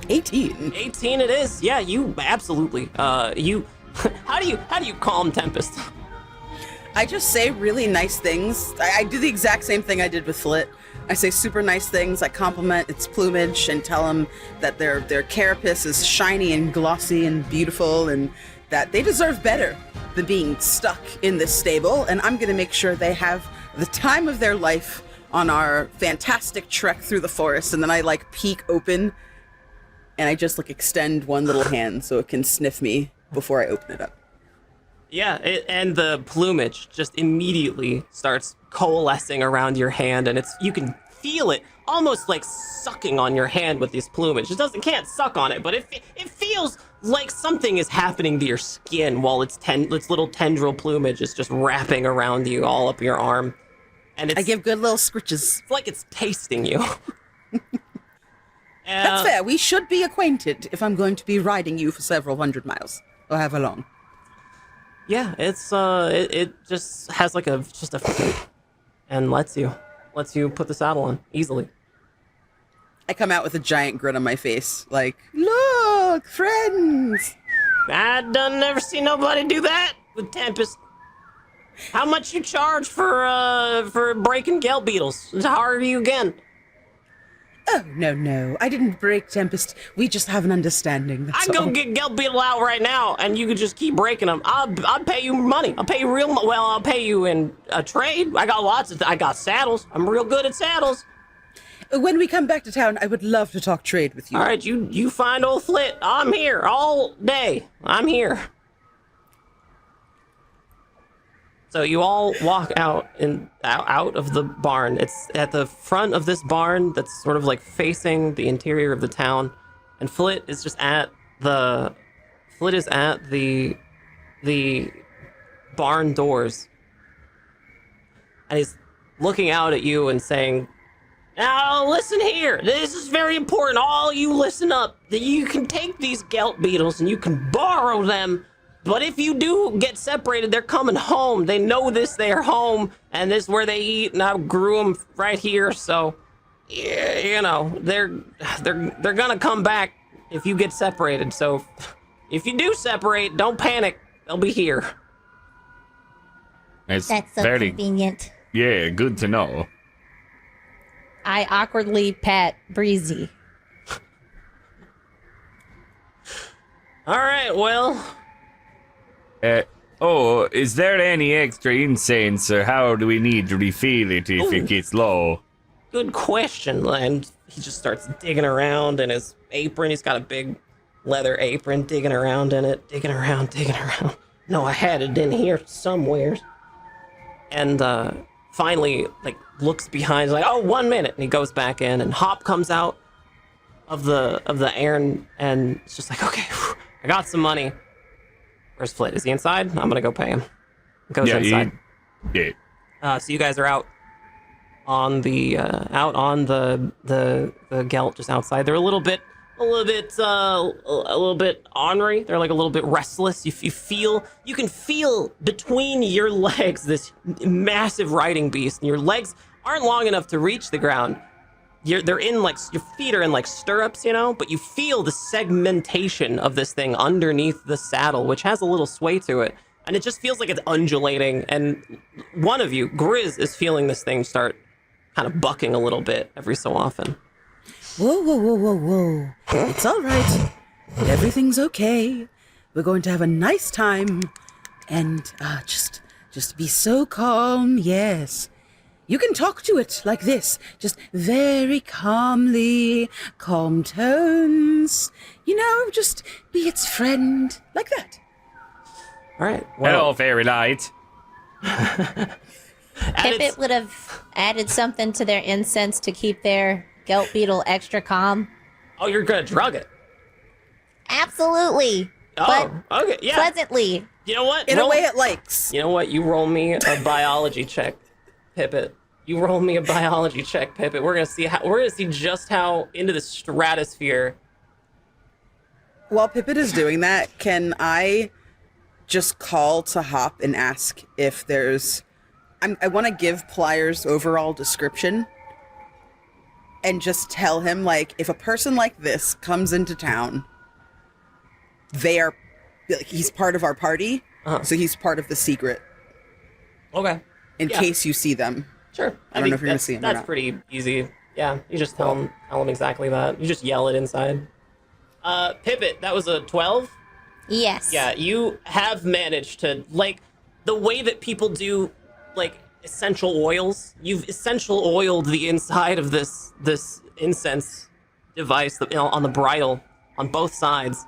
18. 18 it is. Yeah, you absolutely. You. How do you calm Tempest? I just say really nice things. I do the exact same thing I did with Flit. I say super nice things. I compliment its plumage and tell them that their carapace is shiny and glossy and beautiful, and that they deserve better than being stuck in this stable. And I'm gonna make sure they have the time of their life on our fantastic trek through the forest. And then I peek open, and I just extend one little hand so it can sniff me before I open it up. Yeah, and the plumage just immediately starts coalescing around your hand, and you can feel it almost like sucking on your hand with this plumage. Can't suck on it, but it feels like something is happening to your skin while its little tendril plumage is just wrapping around you all up your arm. and I give good little scritches. it's like it's tasting you. That's fair. We should be acquainted if I'm going to be riding you for several hundred miles, or however long. Yeah, it's it just has like a and lets you put the saddle on easily. I come out with a giant grin on my face, like, look, friends. I done never seen nobody do that with Tempest. How much you charge for breaking gelt beetles? How are you again? Oh, no, I didn't break Tempest. We just have an understanding, that's I'd go all. get gelt beetle out right now, and you could just keep breaking them. I'll pay you money. I'll pay you well, I'll pay you in a trade. I got saddles. I'm real good at saddles. When we come back to town, I would love to talk trade with you. All right, you find old Flit. I'm here all day. I'm here. So you all walk out of the barn. It's at the front of this barn that's sort of like facing the interior of the town, and Flit is at the barn doors, and he's looking out at you and saying, "Now listen here. This is very important. All you listen up. That you can take these gelt beetles and you can borrow them. But if you do get separated, they're coming home. They know this. They're home, and this is where they eat. And I grew them right here. So, yeah, you know, they're gonna come back if you get separated. So, if you do separate, don't panic. They'll be here." It's That's so very convenient. yeah, good to know. I awkwardly pat Breezy. All right. Well. Is there any extra incense, or how do we need to refill it if it gets low? Good question. And he just starts digging around in his apron. He's got a big leather apron, digging around in it, digging around. No, I had it in here somewhere. And finally, like, looks behind, like, oh, 1 minute. And he goes back in, and Hop comes out of the Aaron, and it's just like, okay, I got some money. Where's Flit? Is he inside? I'm gonna go pay him. Goes inside. So you guys are out on the gelt just outside. They're a little bit ornery. They're like a little bit restless. You can feel between your legs this massive riding beast, and your legs aren't long enough to reach the ground. They're in like, your feet are in like stirrups, you know, but you feel the segmentation of this thing underneath the saddle, which has a little sway to it, and it just feels like it's undulating. And one of you, Grizz, is feeling this thing start kind of bucking a little bit every so often. Whoa. It's all right. Everything's okay. We're going to have a nice time. And just be so calm, yes. You can talk to it like this, just very calmly, calm tones. You know, just be its friend, like that. All right. Hello, Fairy Light. Pippet would have added something to their incense to keep their gelt beetle extra calm. Oh, you're gonna drug it. Absolutely. Oh, but okay, yeah. pleasantly. You know what? In a way it likes. You know what? You roll me a biology check, Pippet. You roll me a biology check, Pippet. We're gonna see just how into the stratosphere. While Pippet is doing that, can I just call to Hop and ask if there's... I want to give Pliers' overall description and just tell him, like, if a person like this comes into town, he's part of our party, so he's part of the secret. Okay. In case you see them. Sure. I don't know if you're going to see him or That's not. pretty easy. Yeah, you just tell him exactly that. You just yell it inside. Pippet, that was a 12? Yes. Yeah, you have managed to, like, the way that people do, like, essential oils, you've essential oiled the inside of this incense device that, on the bridle on both sides,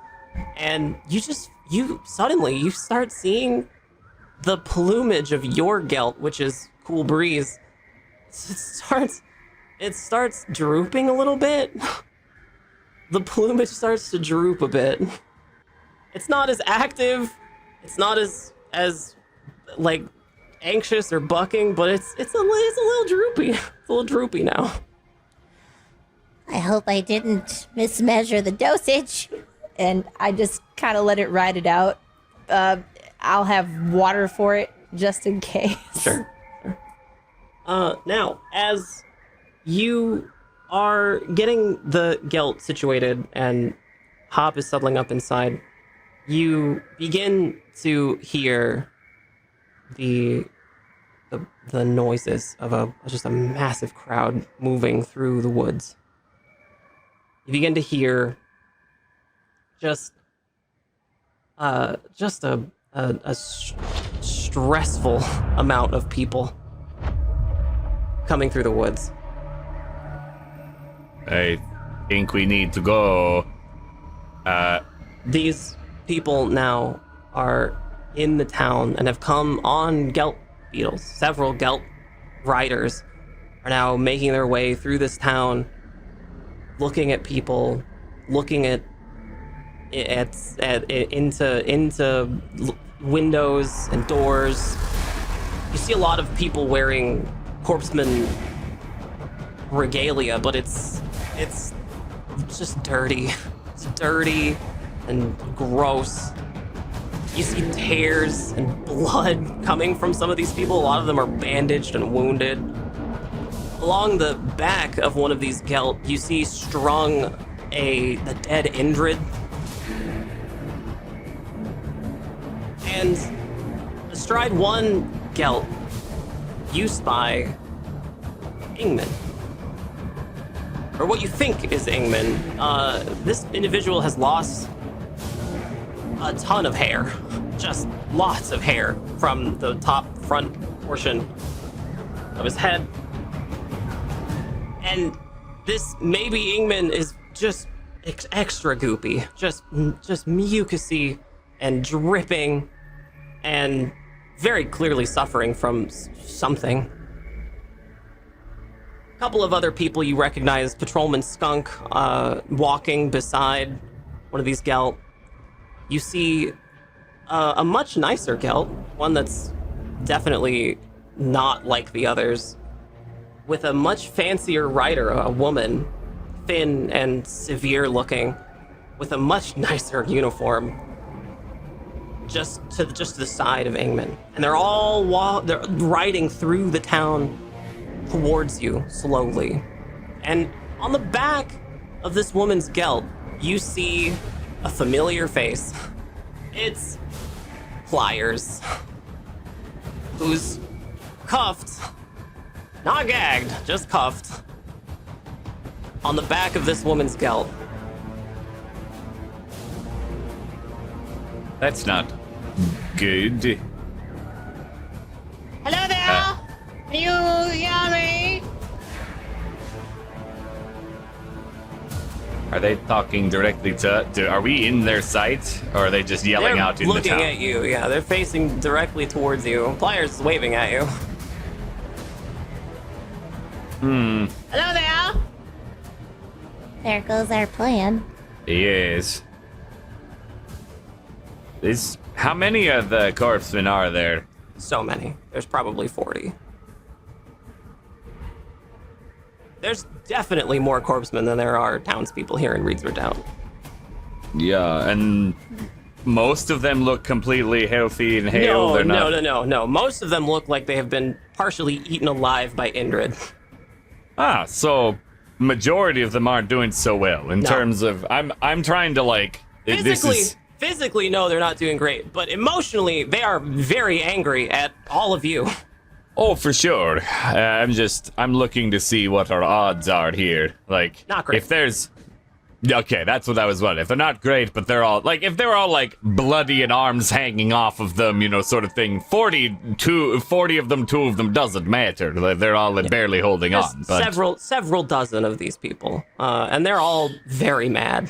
and you suddenly start seeing the plumage of your gelt, which is Cool Breeze. It starts drooping a little bit. The plumage starts to droop a bit. It's not as active. It's not as like anxious or bucking, but it's a little droopy. It's a little droopy now. I hope I didn't mismeasure the dosage. And I just kind of let it ride it out. I'll have water for it just in case. Sure. Now, as you are getting the gelt situated and Hop is settling up inside, you begin to hear the noises of just a massive crowd moving through the woods. You begin to hear just a stressful amount of people coming through the woods. I think we need to go. These people now are in the town and have come on gelt beetles. Several gelt riders are now making their way through this town, looking at people, looking into windows and doors. You see a lot of people wearing corpseman regalia, but it's just dirty. It's dirty and gross. You see tears and blood coming from some of these people. A lot of them are bandaged and wounded. Along the back of one of these gelt, you see strung the dead Indrid. And astride one gelt, you spy Ingman. Or what you think is Ingman. This individual has lost a ton of hair. Just lots of hair from the top front portion of his head. And this maybe Ingman is just extra goopy. Just mucusy and dripping and very clearly suffering from something. A couple of other people you recognize, Patrolman Skunk, walking beside one of these gelt. You see a much nicer gelt, one that's definitely not like the others, with a much fancier rider, a woman, thin and severe looking, with a much nicer uniform, just to the side of Ingman. And they're all they're riding through the town towards you slowly. And on the back of this woman's gelt, you see a familiar face. It's Pliers, who's cuffed, not gagged, just cuffed, on the back of this woman's gelt. That's not good. Hello there! Can you hear me? Are they talking directly to are we in their sight, or are they just yelling They're out in the town? looking at you, yeah. They're facing directly towards you. Pliers is waving at you. Hello there! There goes our plan. Yes. How many of the corpsemen are there? So many. There's probably 40. There's definitely more corpsemen than there are townspeople here in Reedsford Town. Yeah, and most of them look completely healthy and hale. No, They're not... no. Most of them look like they have been partially eaten alive by Indrid. Ah, so majority of them aren't doing so well in terms of I'm trying to like Physically, no, they're not doing great, but emotionally, they are very angry at all of you. Oh, for sure. I'm looking to see what our odds are here. Like, Not great. If there's... Okay, that's what I was wondering. If they're not great, but they're all... Like, if they're all, like, bloody and arms hanging off of them, you know, sort of thing, 40 of them, 2 of them doesn't matter. They're all barely holding There's on. But... several dozen of these people, and they're all very mad.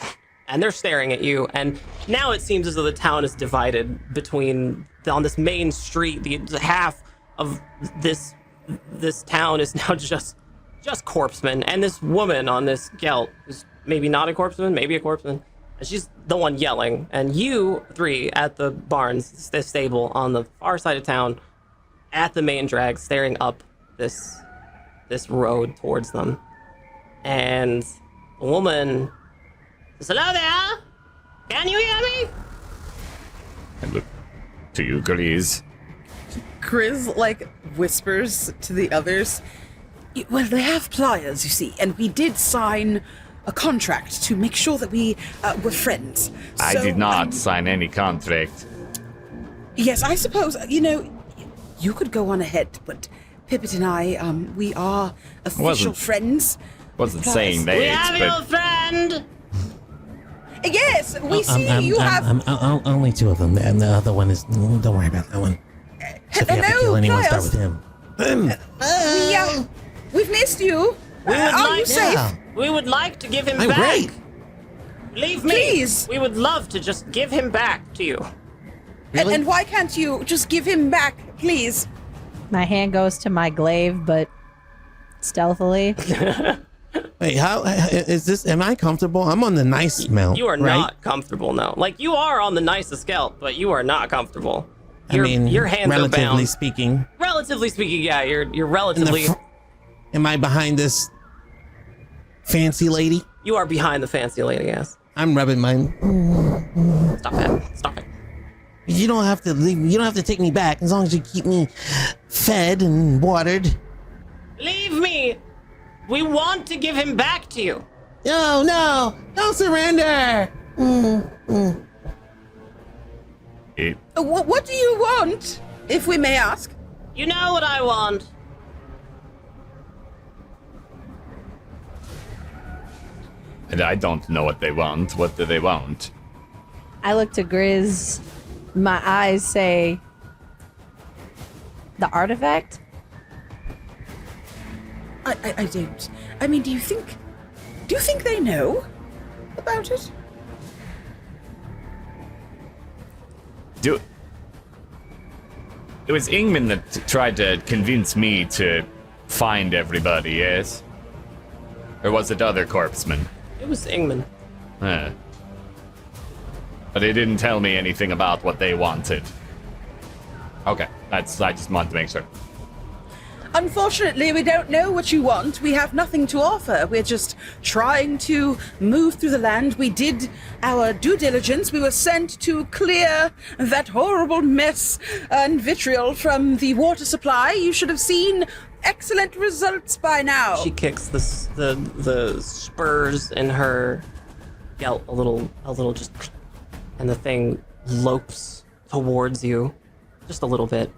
And they're staring at you, and now it seems as though the town is divided between, on this main street, the half of this town is now just corpsemen, and this woman on this gelt is maybe not a corpseman, maybe a corpseman, and she's the one yelling. And you three at the barns, the stable on the far side of town, at the main drag, staring up this road towards them. And the woman says, "Hello there! Can you hear me?" I look to you, Grizz. Grizz, like, whispers to the others. Well, they have pliers, you see, and we did sign a contract to make sure that we were friends. I So, did not sign any contract. Yes, I suppose, you could go on ahead, but Pippet and I, we are official friends. Wasn't Pliers. saying that, We have your but friend. Yes, we see you have... only two of them, and the other one is. Don't worry about that one. So if you have to kill anyone, start with him. We've missed you. Are you safe? Yeah. We would like to give him I'm back. great. Believe me. Please. We would love to just give him back to you. Really? And why can't you just give him back, please? My hand goes to my glaive, but stealthily. Wait, how is this? Am I comfortable? I'm on the nice mount. You are right? not comfortable now. Like, you are on the nicest scalp, but you are not comfortable. I mean, your hands are relatively bound. speaking. Relatively speaking, yeah, you're In the relatively. am I behind this fancy lady? You are behind the fancy lady, yes. I'm rubbing mine. Stop it. Stop it. You don't have to leave. You don't have to take me back as long as you keep me fed and watered. Leave me. We want to give him back to you. No, don't surrender. What do you want, if we may ask? You know what I want. and I don't know what they want. What do they want? I look to Grizz. My eyes say, the artifact? I don't. I mean, do you think they know about it? It was Ingman that tried to convince me to find everybody, yes? Or was it other corpsemen? It was Ingman. Huh. But they didn't tell me anything about what they wanted. Okay, I just wanted to make sure. Unfortunately, we don't know what you want. We have nothing to offer. We're just trying to move through the land. We did our due diligence. We were sent to clear that horrible mess and vitriol from the water supply. You should have seen excellent results by now. She kicks the spurs in her gelt a little just, and the thing lopes towards you, just a little bit.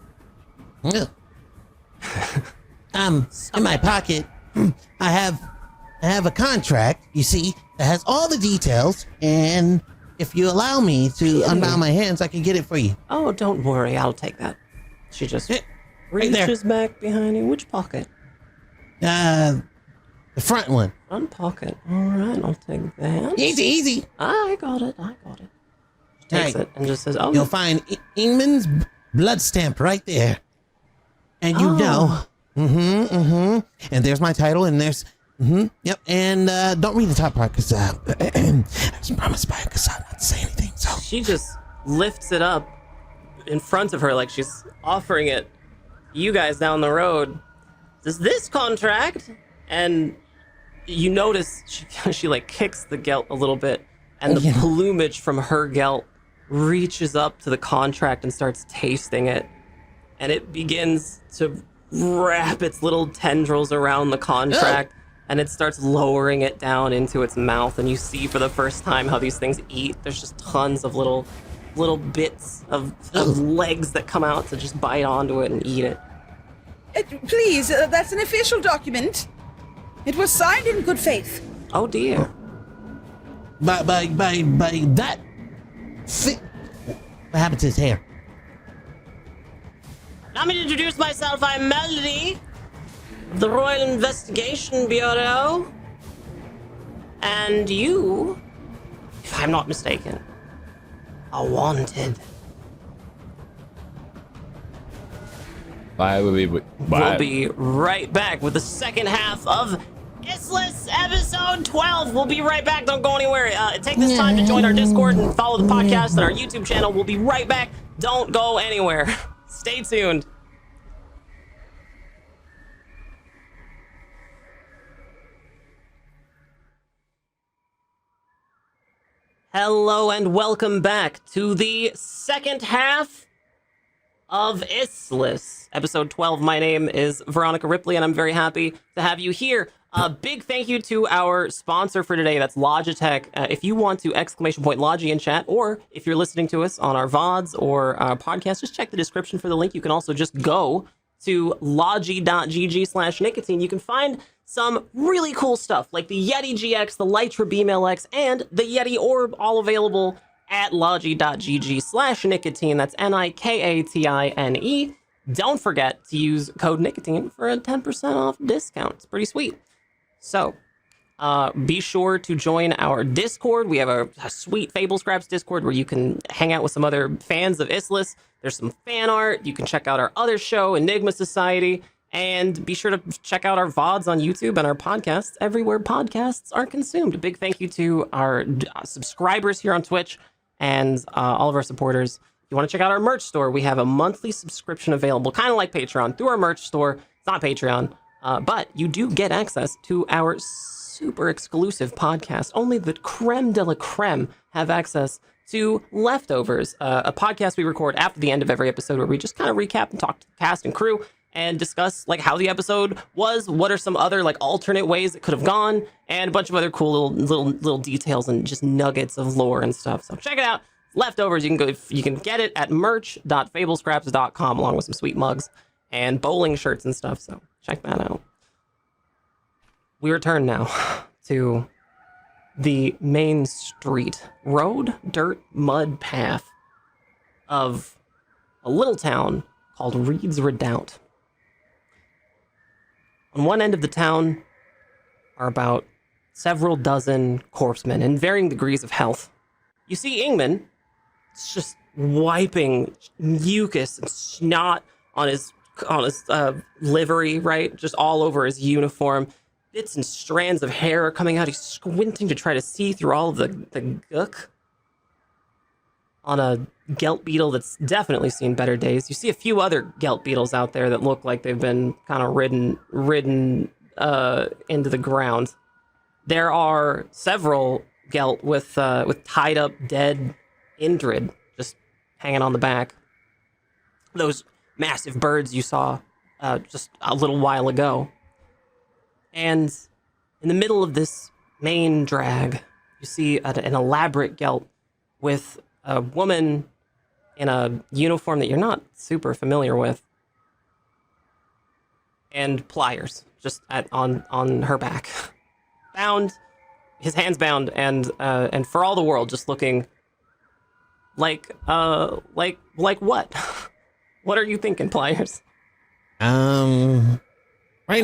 Yeah. In my pocket, I have a contract, you see, that has all the details, and if you allow me to unbound my hands, I can get it for you. Oh, don't worry, I'll take that. She just right there. reaches back behind you. Which pocket? The front one. Front pocket. All right, I'll take that. Easy. I got it. She takes Right. it and just says, "Oh, You'll find Ingman's blood stamp right there. And you know. And there's my title, and there's, yep. And don't read the top part, because I was promised by Kassan not to say anything, so. She just lifts it up in front of her like she's offering it to you guys down the road. Does this contract? And you notice she like kicks the gelt a little bit, and the plumage from her gelt reaches up to the contract and starts tasting it, and it begins to wrap its little tendrils around the contract, and it starts lowering it down into its mouth, and you see for the first time how these things eat. There's just tons of little bits of legs that come out to just bite onto it and eat it. Please, that's an official document. It was signed in good faith. Oh dear. By that, what happened to his hair? Allow me to introduce myself. I'm Melody of the Royal Investigation Bureau. And you, if I'm not mistaken, are wanted. Why would we? We'll be right back with the second half of Issliss episode 12. We'll be right back. Don't go anywhere. Take this time to join our Discord and follow the podcast and our YouTube channel. We'll be right back. Don't go anywhere. Stay tuned. Hello and welcome back to the second half of Issliss, episode 12. My name is Veronica Ripley, and I'm very happy to have you here. A big thank you to our sponsor for today, that's Logitech. If you want to !Logi in chat, or if you're listening to us on our VODs or our podcast, just check the description for the link. You can also just go to logi.gg/nicotine. You can find some really cool stuff like the Yeti GX, the Lytra Beam LX, and the Yeti Orb, all available at logi.gg/nicotine. That's Nikatine. Don't forget to use code nicotine for a 10% off discount. It's pretty sweet. So be sure to join our Discord. We have a sweet Fable Scraps Discord where you can hang out with some other fans of Issliss. There's some fan art. You can check out our other show, Enigma Society. And be sure to check out our VODs on YouTube and our podcasts everywhere podcasts are consumed. A big thank you to our subscribers here on Twitch and all of our supporters. If you want to check out our merch store, we have a monthly subscription available, kind of like Patreon, through our merch store. It's not Patreon, but you do get access to our super exclusive podcast. Only the creme de la creme have access to Leftovers, a podcast we record after the end of every episode where we just kind of recap and talk to the cast and crew and discuss like how the episode was, what are some other like alternate ways it could have gone, and a bunch of other cool little details and just nuggets of lore and stuff. So check it out. Leftovers, you can get it at merch.fablescraps.com along with some sweet mugs and bowling shirts and stuff. So check that out. We return now to the main street, road, dirt, mud path of a little town called Reed's Redoubt. On one end of the town are about several dozen corpsemen in varying degrees of health. You see Ingman, it's just wiping mucus and snot on his livery, right? Just all over his uniform. Bits and strands of hair are coming out. He's squinting to try to see through all of the gook on a gelt beetle that's definitely seen better days. You see a few other gelt beetles out there that look like they've been kind of ridden into the ground. There are several gelt with tied up dead Indrid just hanging on the back. Those massive birds you saw just a little while ago. And in the middle of this main drag, you see an elaborate gelt with a woman in a uniform that you're not super familiar with, and pliers just on her back, bound, his hands bound, and for all the world just looking like what? What are you thinking, Pliers? Right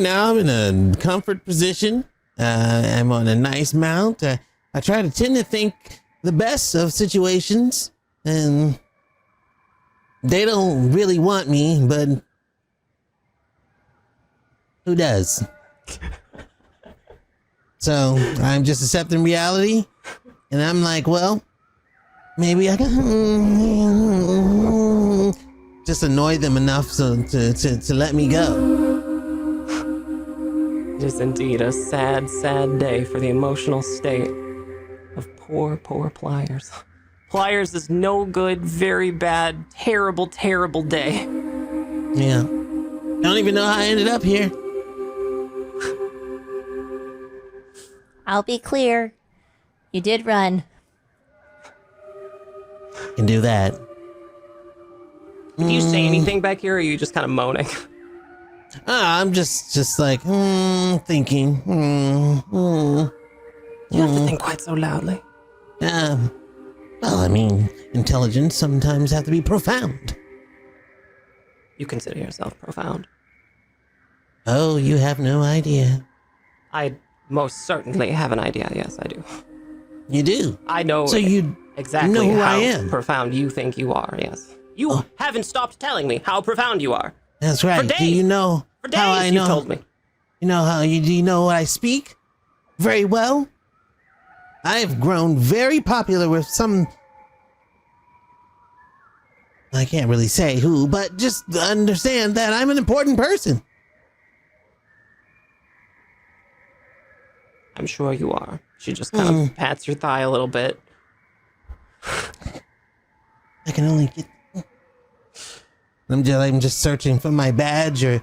now I'm in a comfort position. I'm on a nice mount. I try to tend to think the best of situations, and they don't really want me, but who does? So I'm just accepting reality, and I'm like, well, maybe I can just annoy them enough so to let me go. It is indeed a sad, sad day for the emotional state of poor Pliers. Pliers is no good, very bad, terrible, terrible day. Yeah. I don't even know how I ended up here. I'll be clear. You did run. Can do that. Did you say anything back here, or are you just kind of moaning? I'm just like, thinking. You have to think quite so loudly. Well, I mean, intelligence sometimes have to be profound. You consider yourself profound. Oh, you have no idea. I most certainly have an idea. Yes, I do. You do? I know. So you exactly know who how I am. profound you think you are. Yes. You haven't stopped telling me how profound you are. That's right. For days. Do you know For days, how I know? you told me. You know how do you know what I speak? Very well. I've grown very popular with some. I can't really say who, but just understand that I'm an important person. I'm sure you are. She just kind of pats your thigh a little bit. I can only get. I'm just searching for my badge or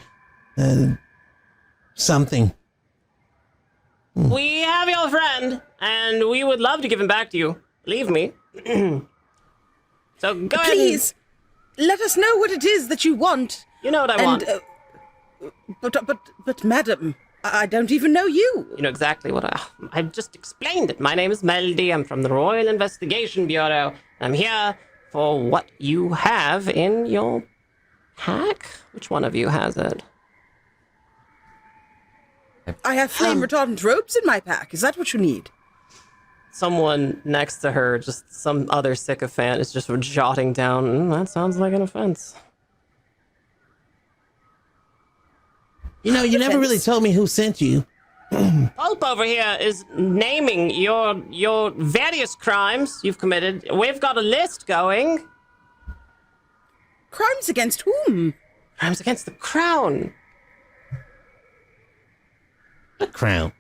something. We have your friend, and we would love to give him back to you. Believe me. So go ahead. Please, let us know what it is that you want. You know what I want. But, madam, I don't even know you. You know exactly what I've just explained it. My name is Melody. I'm from the Royal Investigation Bureau. I'm here for what you have in your pack. Which one of you has it? I have flame retardant ropes in my pack. Is that what you need? Someone next to her, just some other sycophant, is just jotting down, that sounds like an offense. You know, you never really told me who sent you. Pulp over here is naming your various crimes you've committed. We've got a list going. Crimes against whom? Crimes against the crown. The crown.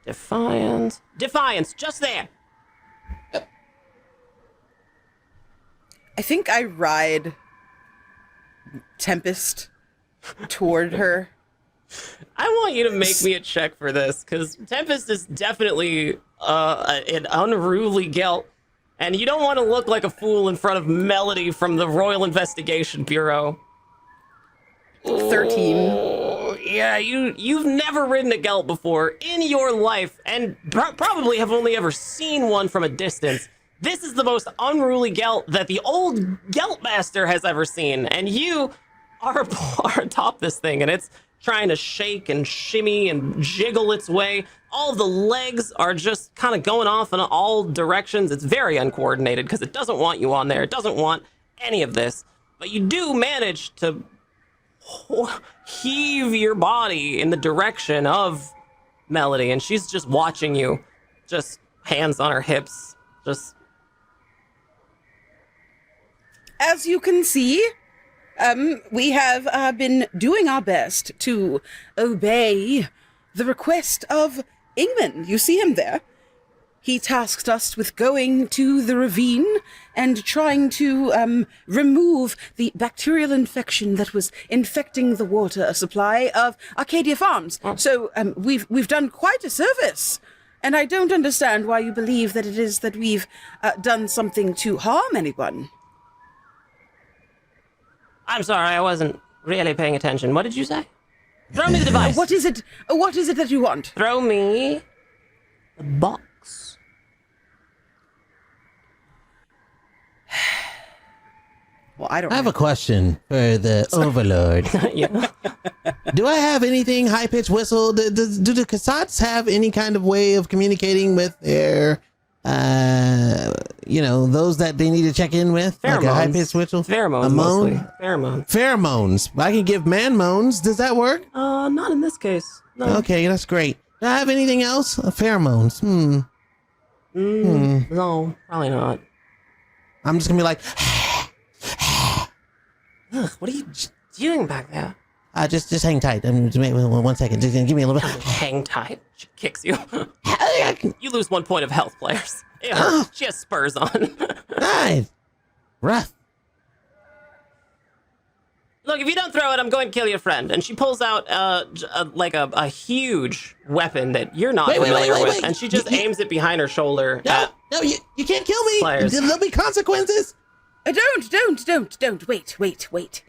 Defiance, just there. I think I ride Tempest toward her. I want you to make me a check for this, because Tempest is definitely an unruly gelt, and you don't want to look like a fool in front of Melody from the Royal Investigation Bureau. 13. Yeah, you've never ridden a gelt before in your life, and probably have only ever seen one from a distance. This is the most unruly gelt that the old gelt master has ever seen, and you are atop this thing, and it's trying to shake and shimmy and jiggle its way. All of the legs are just kind of going off in all directions. It's very uncoordinated because it doesn't want you on there. It doesn't want any of this, but you do manage to heave your body in the direction of Melody, and she's just watching you, just hands on her hips, just. As you can see, we have been doing our best to obey the request of Ingman. You see him there. He tasked us with going to the ravine and trying to remove the bacterial infection that was infecting the water supply of Arcadia Farms. So we've done quite a service, and I don't understand why you believe that it is that we've done something to harm anyone. I'm sorry, I wasn't really paying attention. What did you say? Throw me the device. What is it? What is it that you want? Throw me the box. Well, I don't. I have a question for the Overlord. Yeah. Do I have anything high-pitched whistle? Do the Cassats have any kind of way of communicating with their, those that they need to check in with? Pheromones. Like a high-pitched whistle? Pheromones, A moan? mostly. Pheromones. Pheromones. I can give man moans. Does that work? Not in this case. No. Okay, that's great. Do I have anything else? Pheromones. No, probably not. I'm just gonna be like, Ugh, what are you doing back there? just hang tight. Just wait 1 second. Just give me a little bit. Hang tight. She kicks you. You lose 1 point of health, players. It hurts. She has spurs on. Nice. Rough. Look, if you don't throw it, I'm going to kill your friend. And she pulls out a huge weapon that you're not familiar with, and she just aims it behind her shoulder. No, you can't kill me. Players. There'll be consequences. Don't. Wait.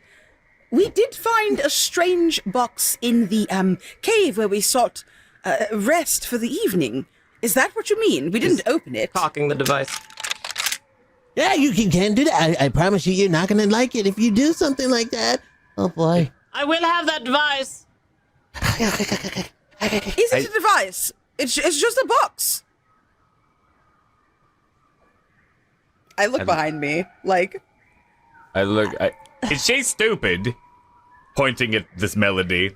We did find a strange box in the cave where we sought rest for the evening. Is that what you mean? We didn't open it. Cocking the device. Yeah, you can do that. I promise you're not gonna like it if you do something like that. Oh boy. I will have that device. Is it a device? It's just a box. I look behind me, like. Is she stupid? Pointing at this Melody,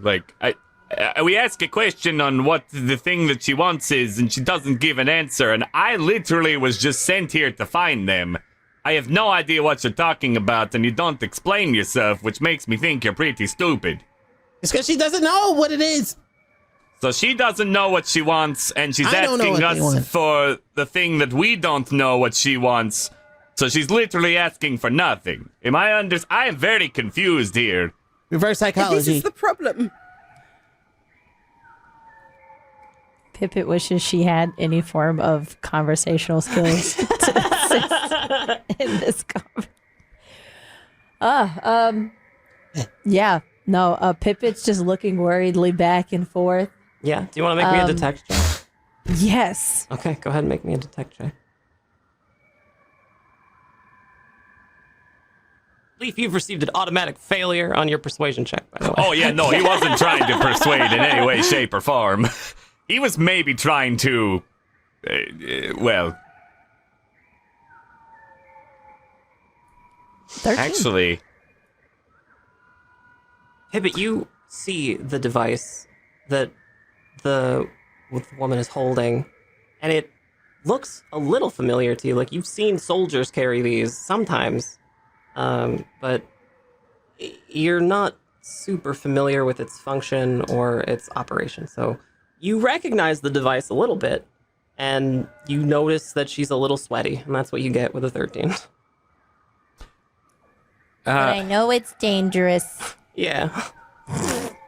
we ask a question on what the thing that she wants is, and she doesn't give an answer, and I literally was just sent here to find them. I have no idea what you're talking about, and you don't explain yourself, which makes me think you're pretty stupid. It's because she doesn't know what it is. So she doesn't know what she wants, and she's I don't know asking what they us want. for the thing that we don't know what she wants. So she's literally asking for nothing. I am very confused here. Reverse This psychology. is the problem. Pippet wishes she had any form of conversational skills to assist in this conversation. Yeah. No, Pippet's just looking worriedly back and forth. Yeah. Do you want to make me a detect check? Yes. Okay, go ahead and make me a detect check. Leaf, you've received an automatic failure on your persuasion check, by the way. Oh, yeah, no, he wasn't trying to persuade in any way, shape, or form. He was maybe trying to, well, 13. actually, Pippet, you see the device that the woman is holding, and it looks a little familiar to you. Like, you've seen soldiers carry these sometimes, but you're not super familiar with its function or its operation. So you recognize the device a little bit, and you notice that she's a little sweaty, and that's what you get with a 13. But I know it's dangerous. Yeah.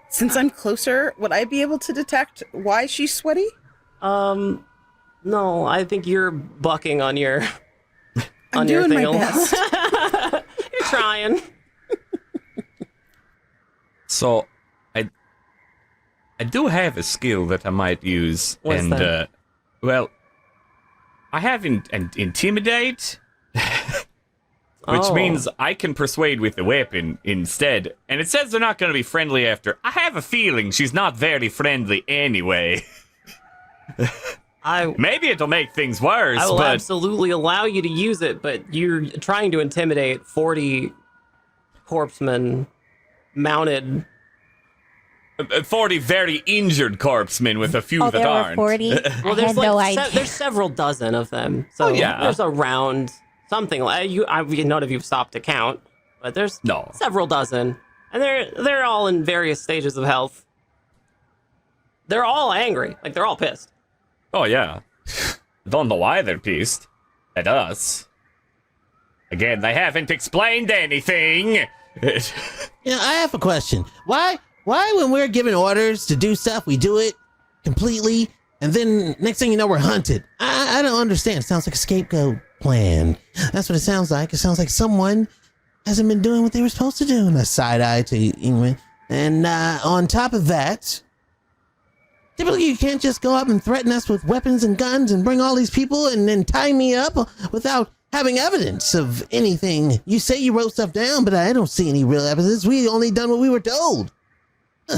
Since I'm closer, would I be able to detect why she's sweaty? No, I think you're bucking on your I'm your doing thing. my best. You're trying. so I do have a skill that I might use. What's and, that? Well, I have intimidate. Which Oh. means I can persuade with the weapon instead. And it says they're not going to be friendly after. I have a feeling she's not very friendly anyway. Maybe it'll make things worse, I will but absolutely allow you to use it, but you're trying to intimidate 40 corpsemen mounted. 40 very injured corpsmen with a few Oh, that there were aren't. 40? I There's had no like idea. there's several dozen of them. So yeah. there's around something like none of you've stopped to count, but there's No. several dozen, and they're all in various stages of health. They're all angry, like they're all pissed. Oh, yeah. Don't know why they're pissed at us. Again, they haven't explained anything. Yeah, I have a question. Why when we're given orders to do stuff, we do it completely, and then next thing you know, we're hunted? I don't understand. It sounds like a scapegoat plan. That's what it sounds like. It sounds like someone hasn't been doing what they were supposed to do. And a side eye to Ingrid. And on top of that, typically you can't just go up and threaten us with weapons and guns and bring all these people and then tie me up without having evidence of anything. You say you wrote stuff down, but I don't see any real evidence. We only done what we were told. You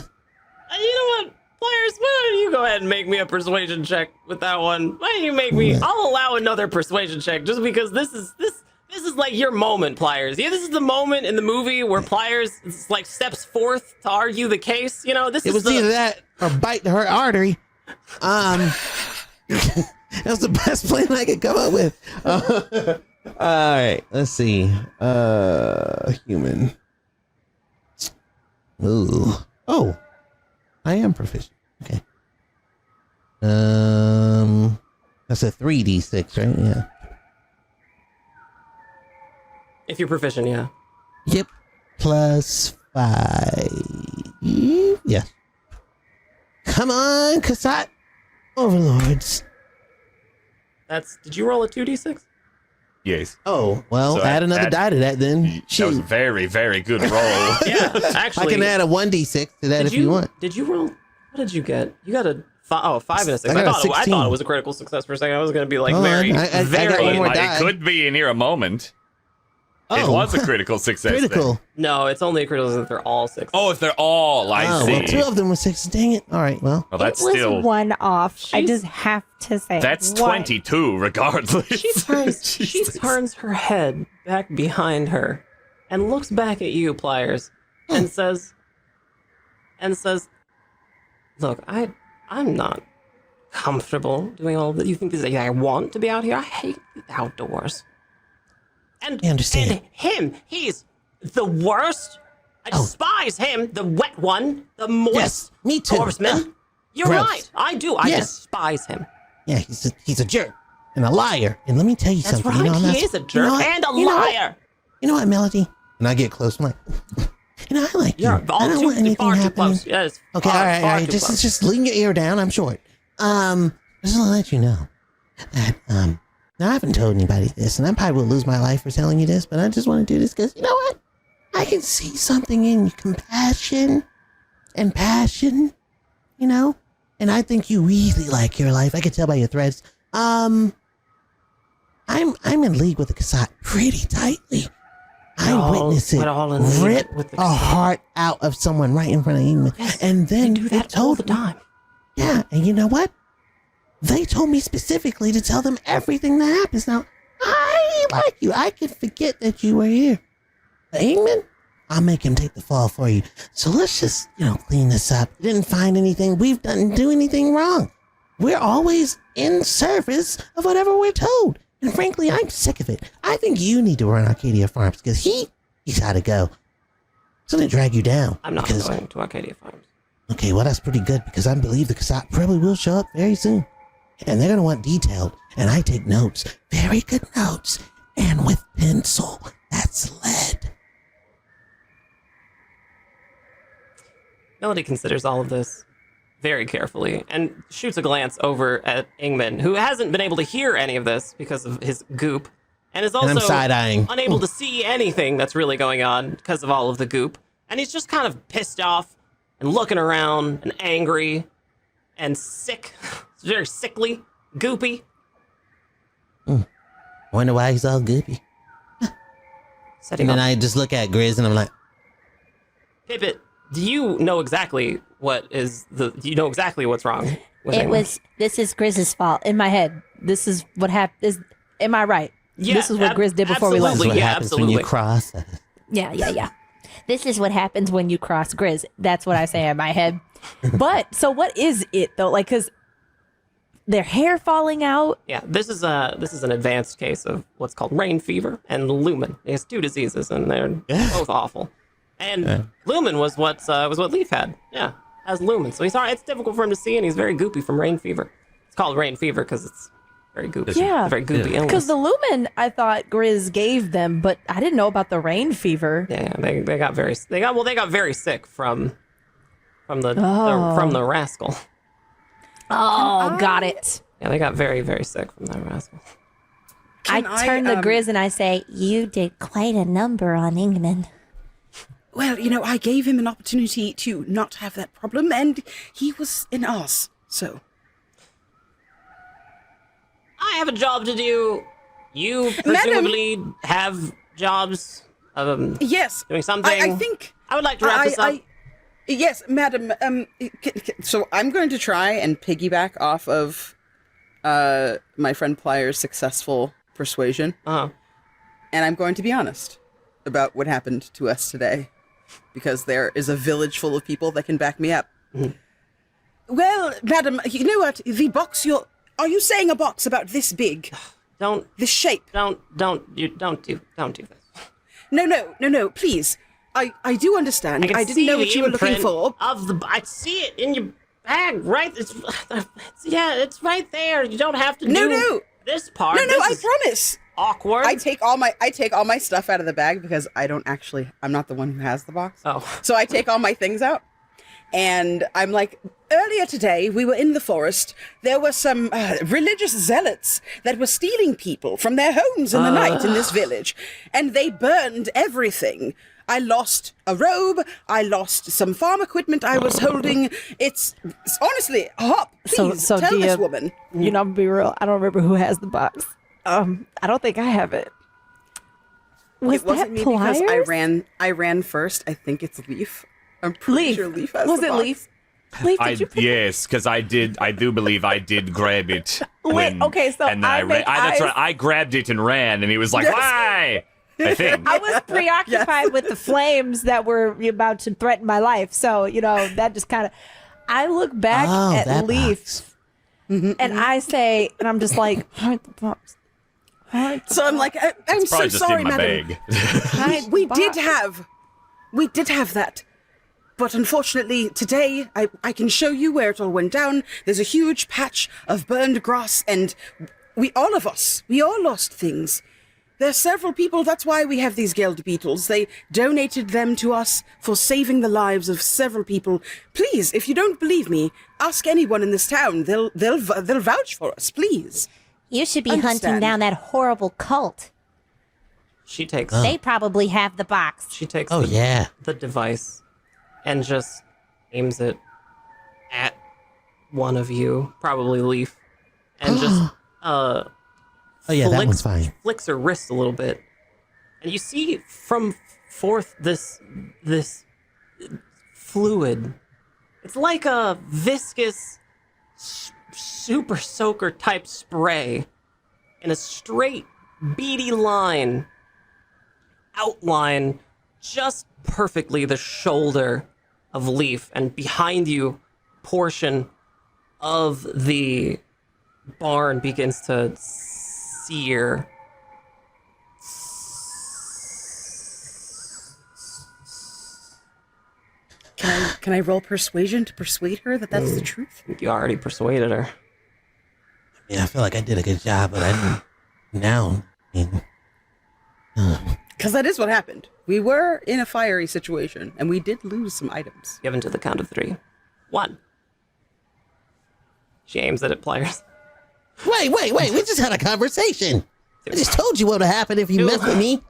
know what, players? Why don't you go ahead and make me a persuasion check with that one? Why don't you make me? I'll allow another persuasion check just because this is like your moment, Pliers. Yeah, this is the moment in the movie where Pliers like steps forth to argue the case. You know, this It is was either that or bite her artery. That was the best plan I could come up with. All right, let's see. Human. Ooh. Oh, I am proficient. Okay. That's a 3d6, right? Yeah. if you're proficient, yeah. Yep. +5. Yeah. Come on, Kasat Overlords. Did you roll a 2d6? Yes. Oh, well, So add another die to that then. That was a Shoot. very, very good roll. Yeah, I actually. can add a 1d6 to that if you want. Did you roll? What did you get? You got a 5 and a 6. I got a I 16. thought it was a critical success for a second. I was going to be like Hold on, very, I got very. one more It die. could be in here a moment. It Oh. was a critical success. Critical. Then. No, it's only a critical if they're all 6. Oh, if they're all, I Oh, see. well, 2 of them were 6. Dang it. All right, well. Well, that's it was still. one off. I She's- just have to say. That's one. 22, regardless. She turns Jesus. her head back behind her and looks back at you, Pliers, and says, "Look, I'm not comfortable doing all that. You think this is I want to be out here? I hate the outdoors. And I understand. And him, he's the worst. I despise him, the wet one, the moist Yes, me too. horseman. You're Gross. right. I do. I Yeah. despise him. Yeah, he's a jerk and a liar. And let me tell you That's something. right. You know, I'm not- He is a you jerk know what? and a You know what? liar. You know what, Melody? And I get close. I'm like, I like You're you. I all don't want too anything far too happening. close. Yes. Okay, all right. Just lean your ear down. I'm short. Just to let you know that now I haven't told anybody this, and I probably will lose my life for telling you this, but I just want to do this because you know what? I can see something in you, compassion and passion, you know, and I think you really like your life. I could tell by your threads. I'm in league with the Cassat pretty tightly. I witnessed it we're all in league rip with the a heart out of someone right in front of England, and then They do that all the time. Yeah, and you know what? They told me specifically to tell them everything that happens. Now, I like you. I can forget that you were here. Ingman, I'll make him take the fall for you. So let's just, clean this up. We didn't find anything. We didn't do anything wrong. We're always in service of whatever we're told. And frankly, I'm sick of it. I think you need to run Arcadia Farms because he's got to go. It's going to drag you down. I'm not going to Arcadia Farms. Okay, well, that's pretty good because I believe the Cassat probably will show up very soon. And they're going to want detailed. And I take notes. Very good notes. And with pencil. That's lead. Melody considers all of this very carefully and shoots a glance over at Ingman, who hasn't been able to hear any of this because of his goop, and is And I'm also side-eyeing. unable to see anything that's really going on because of all of the goop. And he's just kind of pissed off and looking around and angry and sick. It's very sickly, goopy. Wonder why he's all goopy. Setting And then up. I just look at Grizz and I'm like, Pippet, do you know exactly do you know exactly what's wrong with Ingman? This is Grizz's fault. In my head, this is what happened. Am I right? Yeah, this is what Grizz did before we this left. is Absolutely. what Yeah, happens when you absolutely. cross. Yeah. This is what happens when you Cross Grizz. That's what I say in my head. But so what is it though? Like, cause their hair falling out. Yeah, this is an advanced case of what's called rain fever and lumen. It's two diseases, and they're both awful. And lumen was what Leaf had. Yeah, has lumen. So it's difficult for him to see, and he's very goopy from rain fever. It's called rain fever because it's very goopy. Yeah. It's a very goopy illness. Because the lumen, I thought Grizz gave them, but I didn't know about the rain fever. Yeah, they got very sick from the rascal. Oh, got it. Yeah, they got very, very sick from that rascal. I Can turn to I, Grizz and I say, "You did quite a number on Ingman." Well, I gave him an opportunity to not have that problem, and he was an ass, so. I have a job to do. You presumably have jobs. Yes. Doing something. I think. I would like to wrap this up. Yes, madam. So I'm going to try and piggyback off of my friend Plyer's successful persuasion. Uh-huh. And I'm going to be honest about what happened to us today, because there is a village full of people that can back me up. Mm-hmm. Well, madam, you know what? The box are you saying a box about this big? This shape? Don't do this. No, please. I do understand. I didn't know what you were looking for. I see it in your bag, right? It's right there. You don't have to do No. this part. No, This I is promise. awkward. I take all my stuff out of the bag because I'm not the one who has the box. Oh. So I take all my things out. And I'm like, earlier today, we were in the forest. There were some religious zealots that were stealing people from their homes in the night in this village. And they burned everything. I lost a robe. I lost some farm equipment I was holding. It's honestly, Hop, please So tell Dia, this woman. I'm gonna be real. I don't remember who has the box. I don't think I have it. It wasn't that me because Pliers? I ran first. I think it's Leaf. I'm pretty Leaf. sure Leaf has Was the it box. Leaf? Leaf, did you pick Yes, because I do believe I did grab it. Wait, okay, so and then I ran. make That's eyes- right. I grabbed it and ran, and he was like, Yes. "Why?" I think. I was preoccupied with the flames that were about to threaten my life. So, that just kind of. I look back at that Leaf box. and I say, and I'm just like, hide the box. So I'm like, I'm so Probably just sorry, in my madam. bag. Hide We the did box. have that, But unfortunately, today, I can show you where it all went down. There's a huge patch of burned grass, and we all lost things. There's several people, that's why we have these Geld beetles. They donated them to us for saving the lives of several people. Please, if you don't believe me, ask anyone in this town. They'll vouch for us, please. You should be hunting down that horrible cult. She takes. They probably have the box. She takes. The device, and just aims it at one of you, probably Leaf, and just Oh yeah, that one's fine. Flicks her wrist a little bit, and you see from forth this fluid. It's like a viscous super soaker type spray in a straight beady line outline just perfectly the shoulder of Leaf, and behind you portion of the barn begins to sear. Can I roll persuasion to persuade her that that's the truth? You already persuaded her. Yeah, I feel like I did a good job, but I didn't. Now, because that is what happened. We were in a fiery situation, and we did lose some items. Given to the count of 3. 1. She aims at it, players. Wait, we just had a conversation. I just told you what would happen if you mess with me.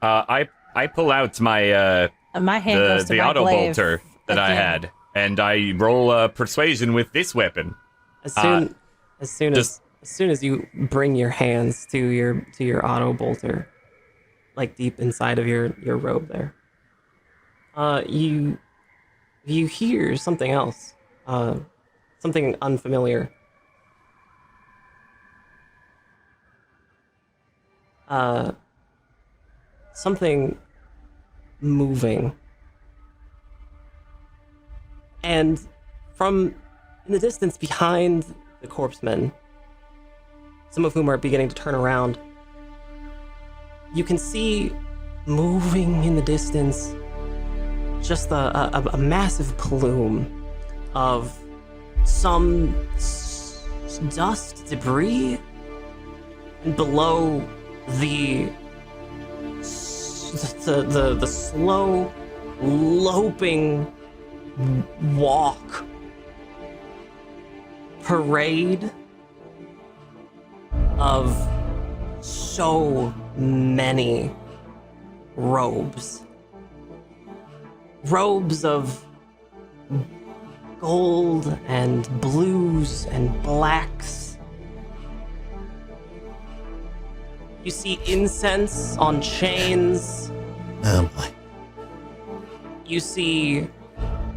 I pull out my My hand goes to the my auto glaive bolter that I again. had, and I roll persuasion with this weapon. As soon as you bring your hands to your auto bolter, like deep inside of your robe there, you hear something else, something unfamiliar. Something moving. And from in the distance behind the corpsemen, some of whom are beginning to turn around, you can see moving in the distance just a massive plume of some dust, debris, and below the slow, loping walk, parade of so many robes. Robes of gold and blues and blacks. You see incense on chains. Oh boy. You see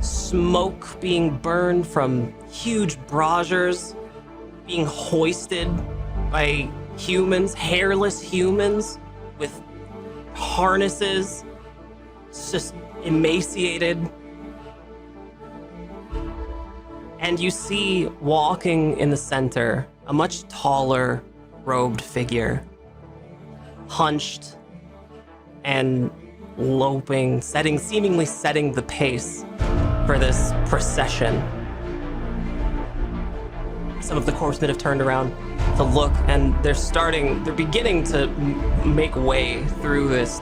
smoke being burned from huge braziers being hoisted by humans, hairless humans with harnesses, just emaciated. And you see walking in the center a much taller robed figure, hunched and loping, seemingly setting the pace for this procession. Some of the corpsemen have turned around to look, and they're beginning to make way through this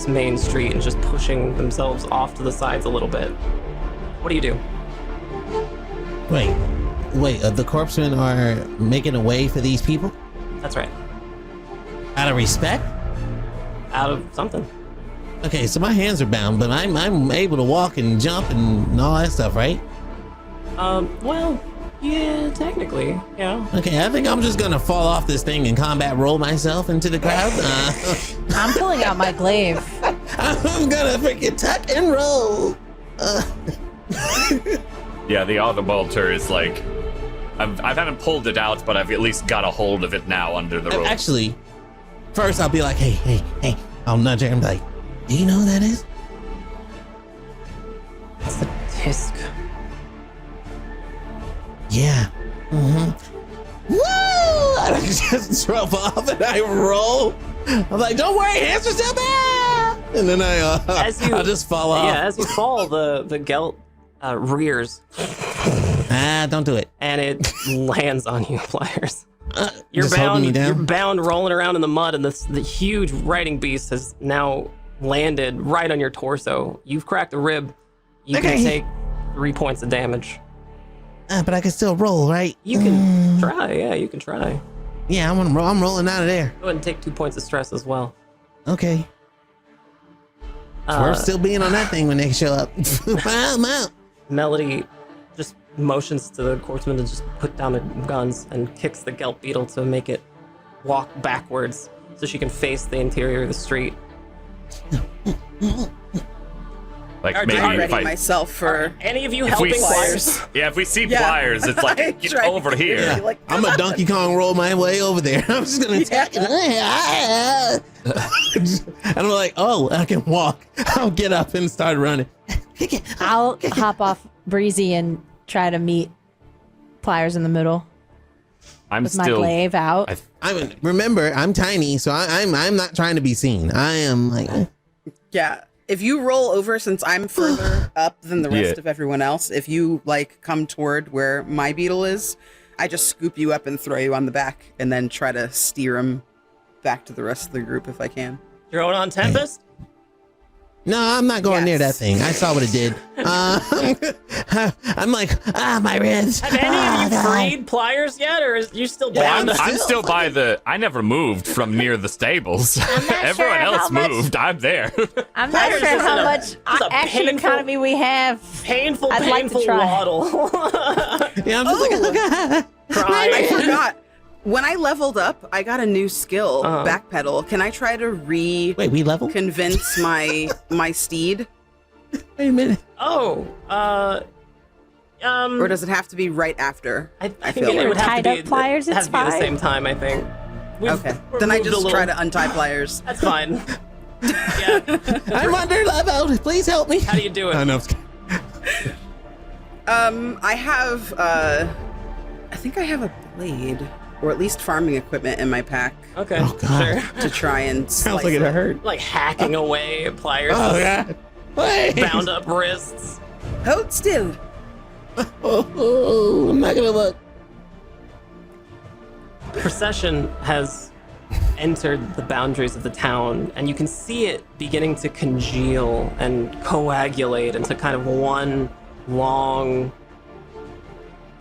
main street and just pushing themselves off to the sides a little bit. What do you do? Wait, the corpsemen are making a way for these people? That's right. Out of respect? Out of something. Okay, so my hands are bound, but I'm able to walk and jump and all that stuff, right? Well, yeah, technically, yeah. Okay, I think I'm just gonna fall off this thing and combat roll myself into the crowd. I'm pulling out my glaive. I'm gonna freaking tuck and roll. Yeah, the auto bolter is like, I haven't pulled it out, but I've at least got a hold of it now under the rope. Actually, first I'll be like, hey, I'll nudge her and be like, do you know who that is? It's the Tisk. Yeah. Mm-hmm. Woo! I just drove off and I roll. I'm like, don't worry, hands are still there. And then I'll just fall off. Yeah, as you fall, the gelt rears. Don't do it. And it lands on you, Pliers. You're just holding me down? You're bound, rolling around in the mud, and the huge riding beast has now landed right on your torso. You've cracked a rib. You can take 3 points of damage. But I can still roll, right? You can try. Yeah, you can try. Yeah, I'm rolling out of there. Go ahead and take 2 points of stress as well. Okay. We're still being on that thing when they show up. I'm out. Melody just motions to the corpseman to just put down the guns and kicks the gelt beetle to make it walk backwards so she can face the interior of the street. Like Are maybe you if ready myself for any of you if we helping Pliers? yeah, if we see Pliers, it's like get Try- over here. Yeah. Like, I'm a Donkey Kong roll my way over there. I'm just gonna attack it. And I'm like, oh, I can walk. I'll get up and start running. I'll hop off Breezy and try to meet Pliers in the middle I'm with my still glaive out. Remember, I'm tiny, so I'm not trying to be seen. I am like, yeah. If you roll over, since I'm further up than the rest of everyone else, if you like come toward where my beetle is, I just scoop you up and throw you on the back, and then try to steer him back to the rest of the group if I can. Throwing on Tempest? no, I'm not going near that Yes. thing. I saw what it did. I'm like, my ribs. Have any of you freed Pliers yet, or is you still bound? I'm still by the. I never moved from near the stables. Everyone sure how else much- moved. I'm there. I'm not Pliers sure is how in a- much this is a action painful- economy we have. Painful, I'd like to painful try. waddle. Yeah, I'm just like, oh god. Crying. I forgot. When I leveled up, I got a new skill, backpedal. Can I try to Wait, we level? convince my steed? Wait a minute. Oh, Or does it have to be right after? I feel think it like. would have Tied to up be, Pliers, it has it's to be at the fine. same time, I think. Okay. Then I just try to untie Pliers. That's fine. Yeah. I'm under level. Please help me. How do you do it? I know. I have I think I have a blade, or at least farming equipment in my pack Okay, Oh, God. sure. to try and Sounds slice like it it. hurt. Like hacking away at Pliers' Oh god. Wait. bound up wrists. Hold still. Oh, I'm not gonna look. Procession has entered the boundaries of the town, and you can see it beginning to congeal and coagulate into kind of one long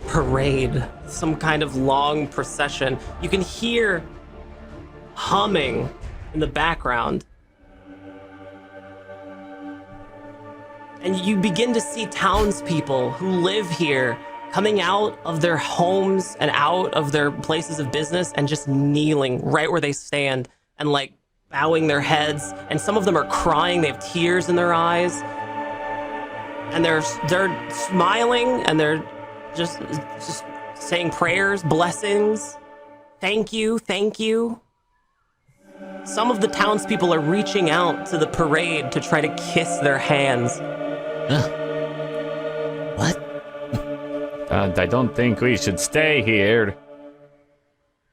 parade, some kind of long procession. You can hear humming in the background. And you begin to see townspeople who live here coming out of their homes and out of their places of business and just kneeling right where they stand and like bowing their heads. And some of them are crying. They have tears in their eyes. And they're smiling and they're just saying prayers, blessings. Thank you, thank you. Some of the townspeople are reaching out to the parade to try to kiss their hands. What? I don't think we should stay here.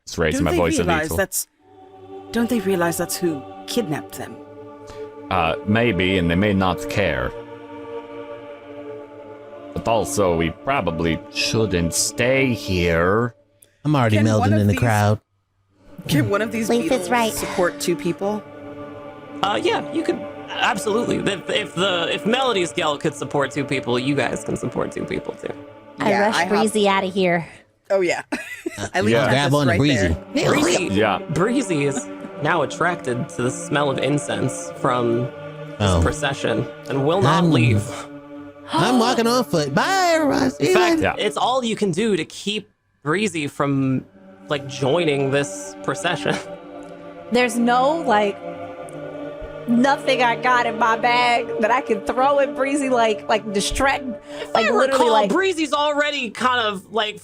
Just raising my voice a little. Don't they realize that's who kidnapped them? Maybe, and they may not care. But also, we probably shouldn't stay here. I'm already Can one melding of in the these- crowd. Can one of these Leaf is beetles right. support two people? Yeah, you could absolutely. If Melody's Gel could support two people, you guys can support two people too. I Yeah, rushed I have- Breezy out of here. Oh yeah. I leave Yeah. Tempest Grab on to right Breezy. there. Breezy, Yeah. Breezy is now attracted to the smell of incense from this Oh. procession and will not leave. I'm walking on foot. Bye, everybody. See In you fact, later. Yeah. it's all you can do to keep Breezy from like joining this procession. There's no like nothing I got in my bag that I can throw at Breezy like distract like I literally recall, like Breezy's already kind of like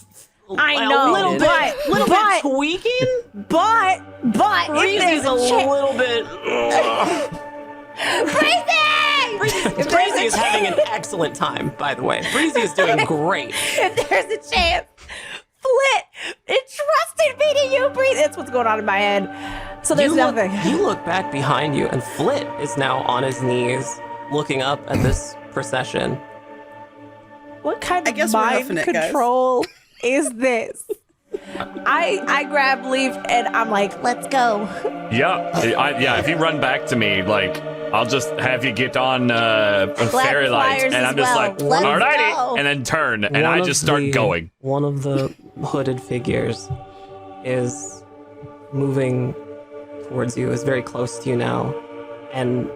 I a know, little but- bit tweaking. but if Breezy's there's a chance- little bit. Breezy is having an excellent time, by the way. Breezy is doing great. if there's a chance Flit entrusted me to you, Breezy. That's what's going on in my head. So there's nothing. You look back behind you, and Flit is now on his knees, looking up at this procession. What kind I of guess we're mind huffing it, guys. control is this? I grab Leaf and I'm like, Let's go. Yeah, if you run back to me, like, I'll just have you get on fairy light, pliers and as I'm just well. like, Let's alrighty, go. and then turn, and I One of just start the- going. One of the hooded figures is moving towards you, is very close to you now, and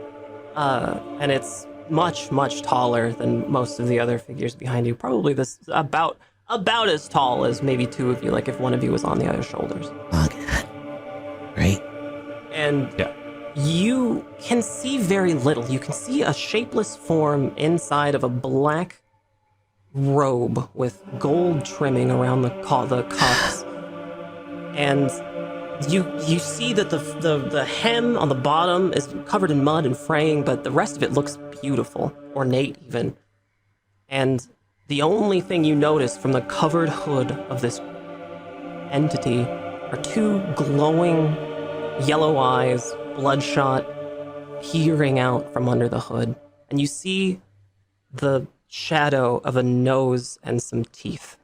it's much taller than most of the other figures behind you. Probably this about as tall as maybe two of you, like if one of you was on the other shoulders. Oh, God. Great. And Yeah. you can see very little. You can see a shapeless form inside of a black robe with gold trimming around the cuffs. And you see that the hem on the bottom is covered in mud and fraying, but the rest of it looks beautiful, ornate even. And the only thing you notice from the covered hood of this entity are two glowing yellow eyes, bloodshot, peering out from under the hood. And you see the shadow of a nose and some teeth.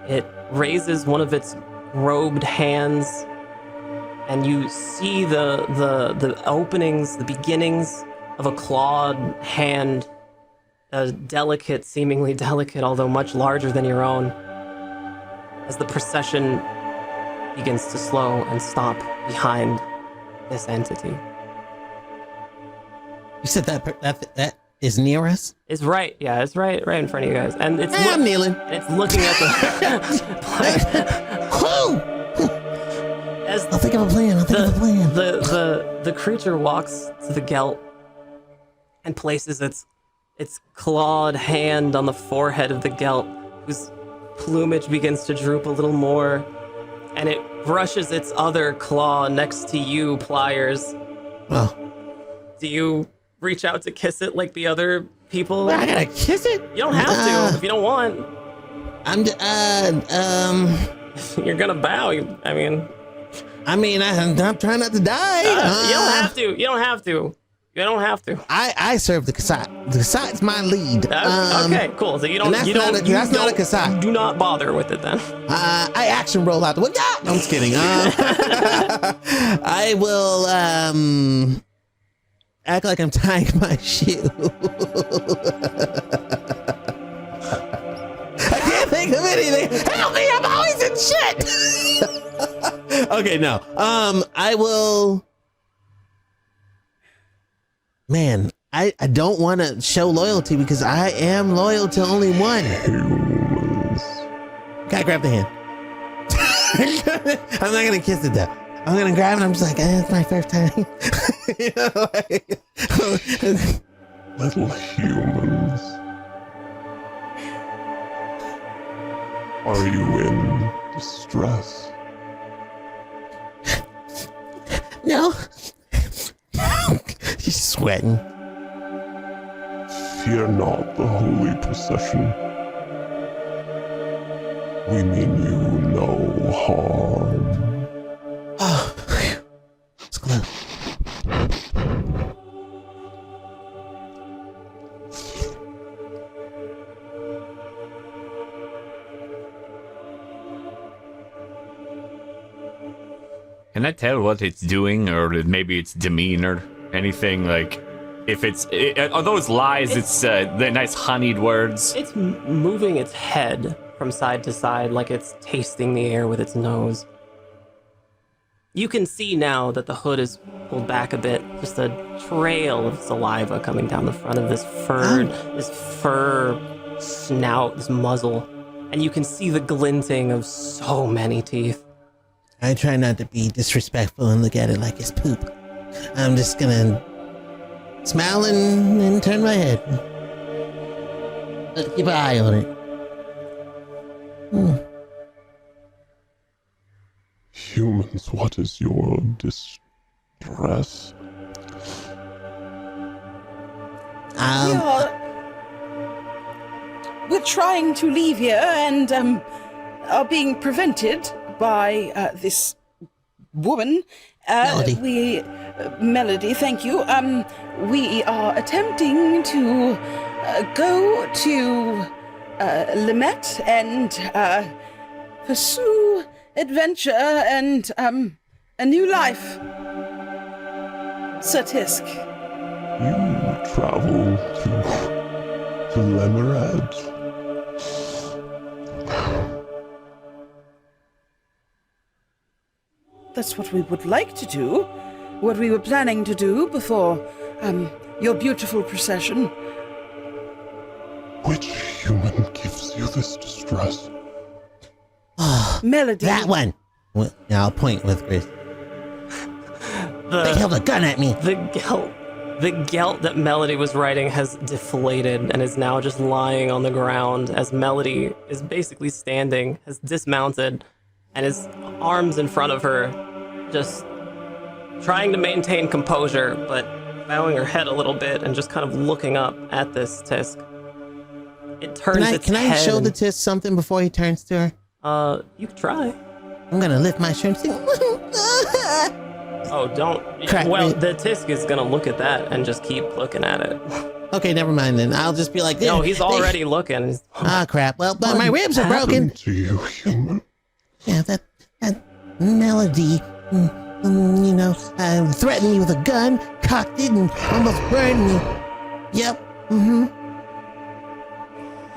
It raises one of its robed hands, and you see the openings, the beginnings of a clawed hand, seemingly delicate, although much larger than your own, as the procession begins to slow and stop behind this entity. You said that is near us? It's right in front of you guys, and it's I'm kneeling. it's looking at the Whoa! as I'll think of a plan. the creature walks to the gelt and places its clawed hand on the forehead of the gelt, whose plumage begins to droop a little more, and it brushes its other claw next to you, Pliers. Oh. Do you reach out to kiss it like the other people? I gotta kiss it? You don't have to if you don't want. I'm You're gonna bow. I'm trying not to die. you don't have to. You don't have to. You don't have to. I serve the Kasat. The Kasat's my lead. Okay, cool. So you don't. and that's You not don't. a- that's you not a don't- Kasat. Do not bother with it then. I action roll out the window. No, I'm just kidding. I will act like I'm tying my shoe. I can't think of anything. Help me! I'm always in shit. Okay, no. I will. Man, I don't want to show loyalty because I am loyal to only one. Gotta grab the hand. I'm not gonna kiss it though. I'm gonna grab it. I'm just like, it's my first time. You know, like, Little humans. Are you in distress? no. She's sweating. Fear not the holy procession. We mean you no harm. Oh, it's close. Can I tell what it's doing, or maybe its demeanor? Anything like, if are those lies? It's the nice honeyed words. It's moving its head from side to side like it's tasting the air with its nose. You can see now that the hood is pulled back a bit, just a trail of saliva coming down the front of this fur snout, this muzzle, and you can see the glinting of so many teeth. I try not to be disrespectful and look at it like it's poop. I'm just gonna smile and turn my head. Keep an eye on it. Humans, what is your distress? We're trying to leave here and are being prevented by this woman. Melody. Melody, thank you. We are attempting to go to Limette and pursue adventure and a new life. Sir Tisk. You travel to Lemerad. That's what we would like to do. What we were planning to do before your beautiful procession. Which human gives you this distress? Melody. That one. Well, yeah, I'll point with Grace. They held a gun at me. The gelt that Melody was riding has deflated and is now just lying on the ground as Melody is basically standing, has dismounted, and his arms in front of her, just trying to maintain composure, but bowing her head a little bit and just kind of looking up at this Tisk. It turns its Can I head. show the Tisk something before he turns to her? You could try. I'm gonna lift my shirt and sing. Oh, don't. Crack well, me. the Tisk is gonna look at that and just keep looking at it. Okay, never mind then. I'll just be like, No, he's already looking. Ah, crap. Well, but my ribs are broken. To you, human. Yeah, that Melody, threatened me with a gun, cocked it, and almost burned me. Yep.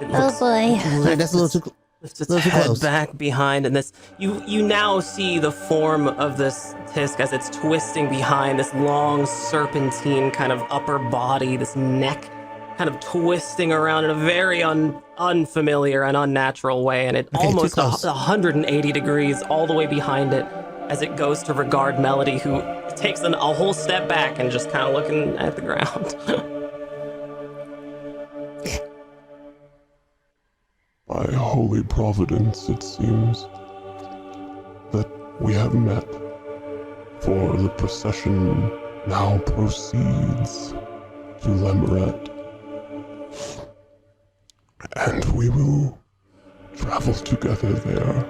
Oh boy. Sorry, that's a little too. Lifts its Little too head close. back behind, and this you now see the form of this Tisk as it's twisting behind this long serpentine kind of upper body, this neck kind of twisting around in a very unfamiliar and unnatural way, and it Okay, too almost close. 180 degrees all the way behind it as it goes to regard Melody, who takes a whole step back and just kind of looking at the ground. By holy providence, it seems that we have met, for the procession now proceeds to Lemerad, and we will travel together there.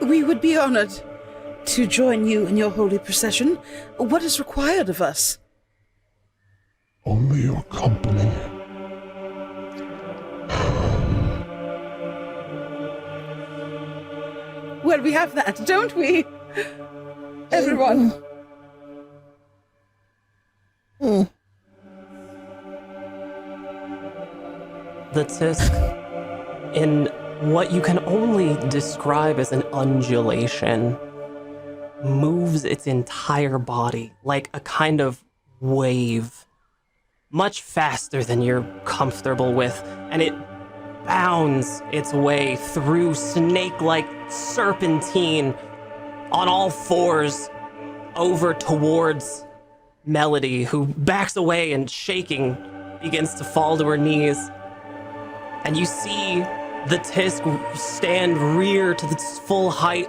We would be honored to join you in your holy procession. What is required of us? Only your company. Well, we have that, don't we? Everyone. The Tisk, in what you can only describe as an undulation, moves its entire body like a kind of wave, much faster than you're comfortable with, and it bounds its way through snake-like serpentine on all fours over towards Melody, who backs away and shaking begins to fall to her knees. And you see the Tisk stand rear to its full height,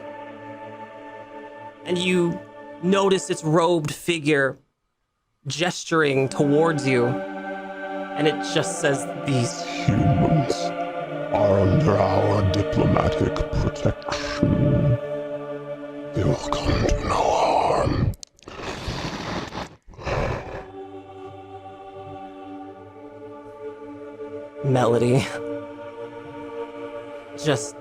and you notice its robed figure gesturing towards you, and it just says, "These Humans are under our diplomatic protection. They will come to no harm." Melody, just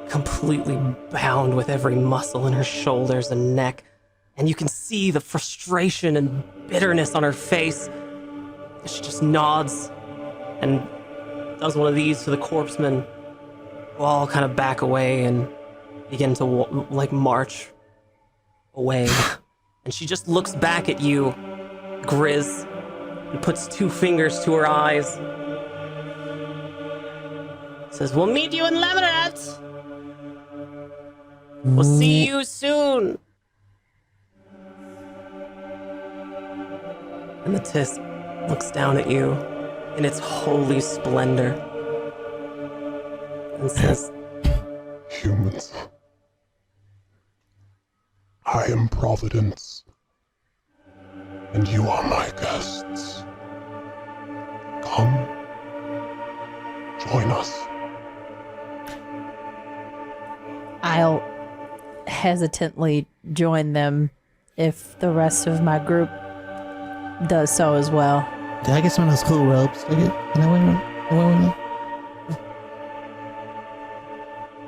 completely bound with every muscle in her shoulders and neck, and you can see the frustration and bitterness on her face. She just nods and does one of these to the corpsemen, who all kind of back away and begin to march away. And she just looks back at you, Grizz, and puts two fingers to her eyes. Says, "We'll meet you in Lemonade. We'll see you soon." And the Tisk looks down at you in its holy splendor and says, Humans, I am Providence, and you are my guests. Come, join us. I'll hesitantly join them if the rest of my group does so as well. Did I get some of those cool robes? Can I wear one?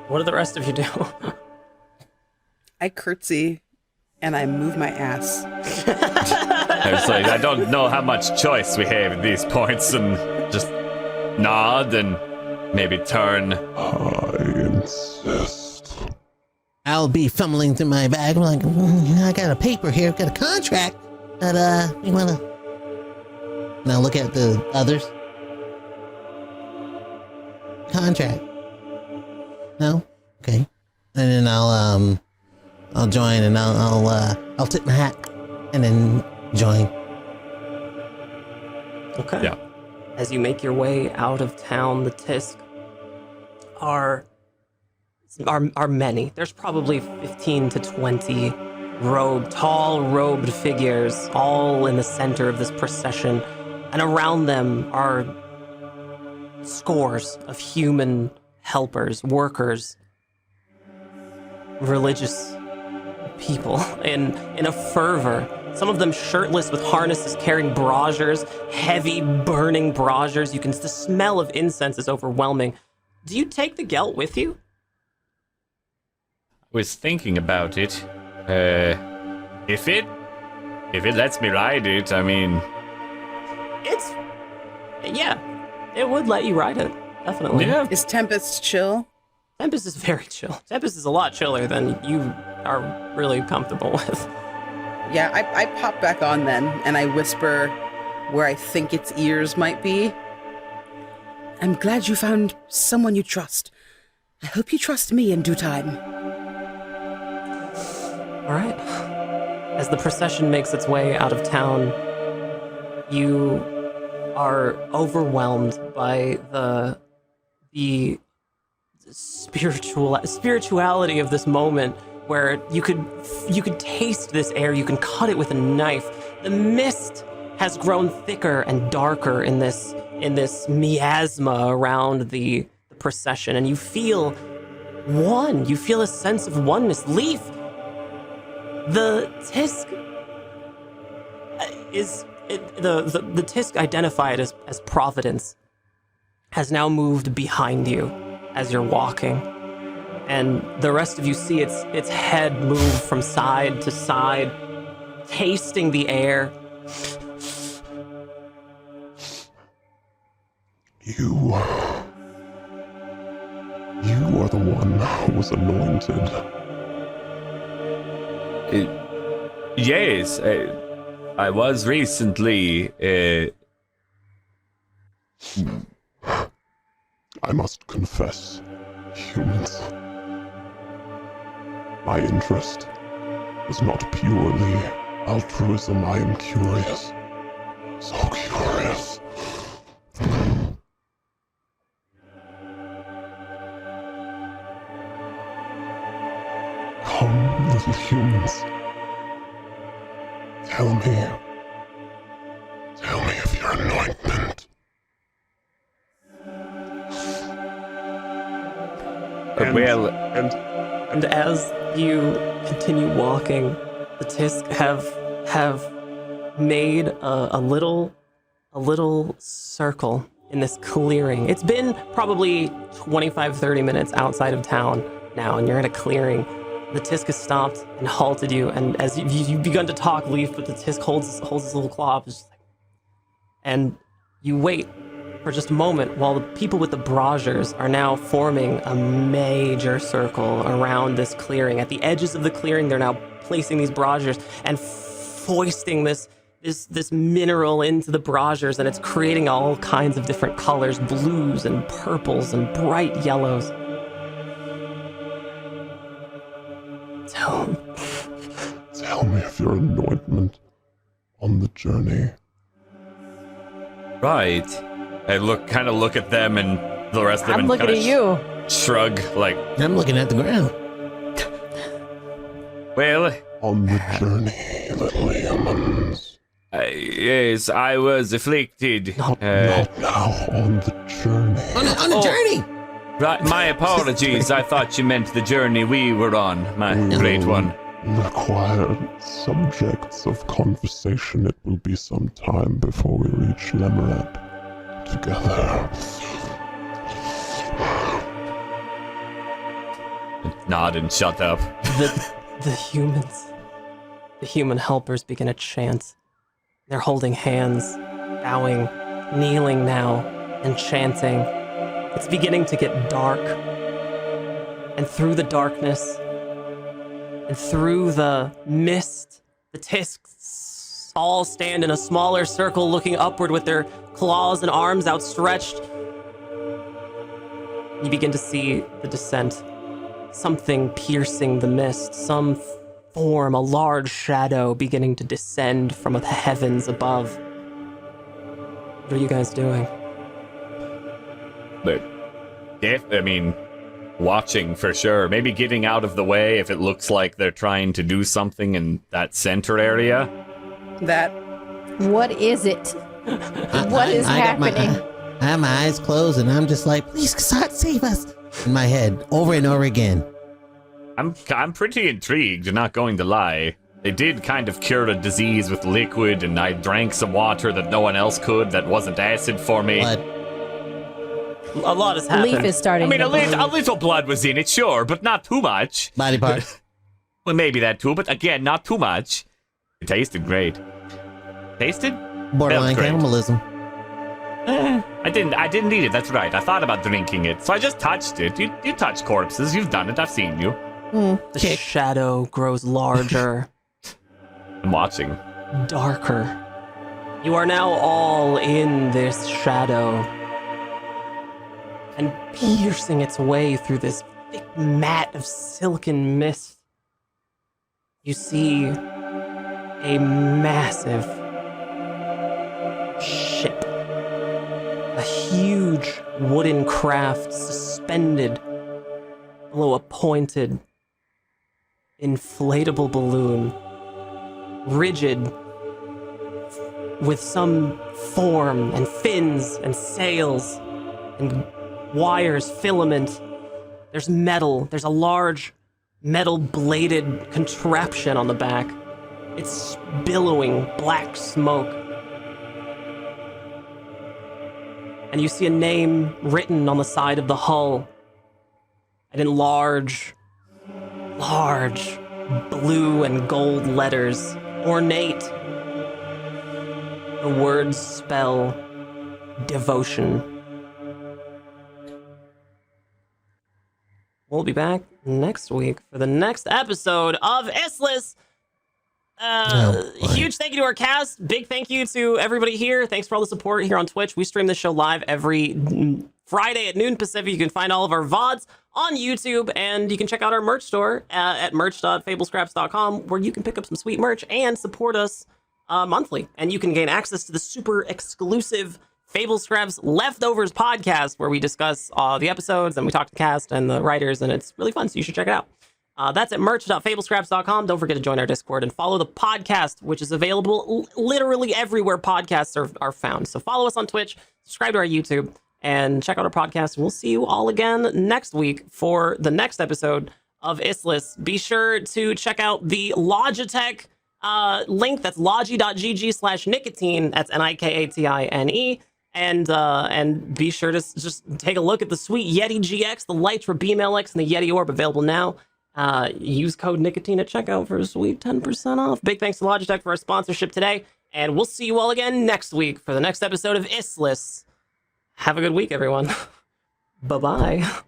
What do the rest of you do? I curtsy and I move my ass. It's like, I don't know how much choice we have at these points, and just nod and maybe turn. I insist. I'll be fumbling through my bag. I'm like, I got a paper here, I've got a contract. But you wanna? And I'll look at the others. Contract. No? Okay. And then I'll join, and I'll tip my hat and then join. Okay. Yeah. As you make your way out of town, the Tisk are many. There's probably 15 to 20 tall robed figures, all in the center of this procession, and around them are scores of human helpers, workers, religious people in a fervor. Some of them shirtless with harnesses, carrying braziers, heavy burning braziers. The smell of incense is overwhelming. Do you take the gelt with you? Was thinking about it. If it lets me ride it, I mean, It would let you ride it, definitely. yeah. Is Tempest chill? Tempest is very chill. Tempest is a lot chiller than you are really comfortable with. Yeah, I pop back on then, and I whisper where I think its ears might be. I'm glad you found someone you trust. I hope you trust me in due time. All right. As the procession makes its way out of town, you are overwhelmed by the spirituality of this moment, where you could taste this air. You can cut it with a knife. The mist has grown thicker and darker in this miasma around the procession, and you feel one. You feel a sense of oneness. Leaf, the Tisk the Tisk identified as Providence has now moved behind you as you're walking. And the rest of you see its head move from side to side, tasting the air. You are the one who was anointed. Yes, I was recently. I must confess, humans, my interest was not purely altruism. I am curious. So curious. Come, little humans. Tell me of your anointment. And as you continue walking, the Tisk have made a little circle in this clearing. It's been probably 25-30 minutes outside of town now, and you're in a clearing. The Tisk has stopped and halted you, and as you've begun to talk, Leaf, but the Tisk holds his little claw up, and you wait for just a moment while the people with the braziers are now forming a major circle around this clearing. At the edges of the clearing, they're now placing these braziers and foisting this mineral into the braziers, and it's creating all kinds of different colors, blues and purples and bright yellows. Tell me of your anointment on the journey. Right. I look at them, and the rest of them I'm looking at you. Shrug, like, I'm looking at the ground. well, On the journey, little humans. yes, I was afflicted. Not now, on the journey. On the journey. Right, my apologies. I thought you meant the journey we were on, my great one. Required subjects of conversation. It will be some time before we reach Lemerab together. Nod and shut up. The human helpers begin a chant. They're holding hands, bowing, kneeling now, and chanting. It's beginning to get dark. And through the darkness, and through the mist, the Tisks all stand in a smaller circle looking upward with their claws and arms outstretched. You begin to see the descent. Something piercing the mist, some form, a large shadow beginning to descend from the heavens above. What are you guys doing? But watching for sure. Maybe getting out of the way if it looks like they're trying to do something in that center area. What is it? What is happening? I have my eyes closed and I'm just like, please, Kasat, save us. In my head, over and over again. I'm pretty intrigued, not going to lie. They did kind of cure a disease with liquid, and I drank some water that no one else could that wasn't acid for me. Blood. A lot has happened. Leaf is starting. I mean, a little blood was in it, sure, but not too much. Body parts. Well, maybe that too, but again, not too much. It tasted great. Tasted? Borderline Felt great. cannibalism. I didn't eat it, that's right. I thought about drinking it, so I just touched it. You touch corpses, you've done it, I've seen you. The shadow grows larger, I'm watching. darker. You are now all in this shadow. And piercing its way through this thick mat of silken mist, you see a massive ship. A huge wooden craft suspended below a pointed, inflatable balloon, rigid, with some form and fins and sails and wires, filament. There's metal. There's a large metal-bladed contraption on the back. It's billowing black smoke. And you see a name written on the side of the hull. And in large blue and gold letters, ornate, the words spell devotion. We'll be back next week for the next episode of Issliss. Huge thank you to our cast. Big thank you to everybody here. Thanks for all the support here on Twitch. We stream this show live every Friday at noon Pacific. You can find all of our VODs on YouTube, and you can check out our merch store at merch.fablescraps.com, where you can pick up some sweet merch and support us monthly. And you can gain access to the super exclusive Fable Scraps Leftovers podcast, where we discuss the episodes and we talk to the cast and the writers, and it's really fun, so you should check it out. That's at merch.fablescraps.com. Don't forget to join our Discord and follow the podcast, which is available literally everywhere podcasts are found. So follow us on Twitch, subscribe to our YouTube, and check out our podcast. We'll see you all again next week for the next episode of Issliss. Be sure to check out the Logitech link. That's logi.gg/nicotine. That's Nikatine. And be sure to just take a look at the sweet Yeti GX, the Lytra Beam LX, and the Yeti Orb available now. Use code nicotine at checkout for a sweet 10% off. Big thanks to Logitech for our sponsorship today, and we'll see you all again next week for the next episode of Issliss. Have a good week, everyone. Bye-bye.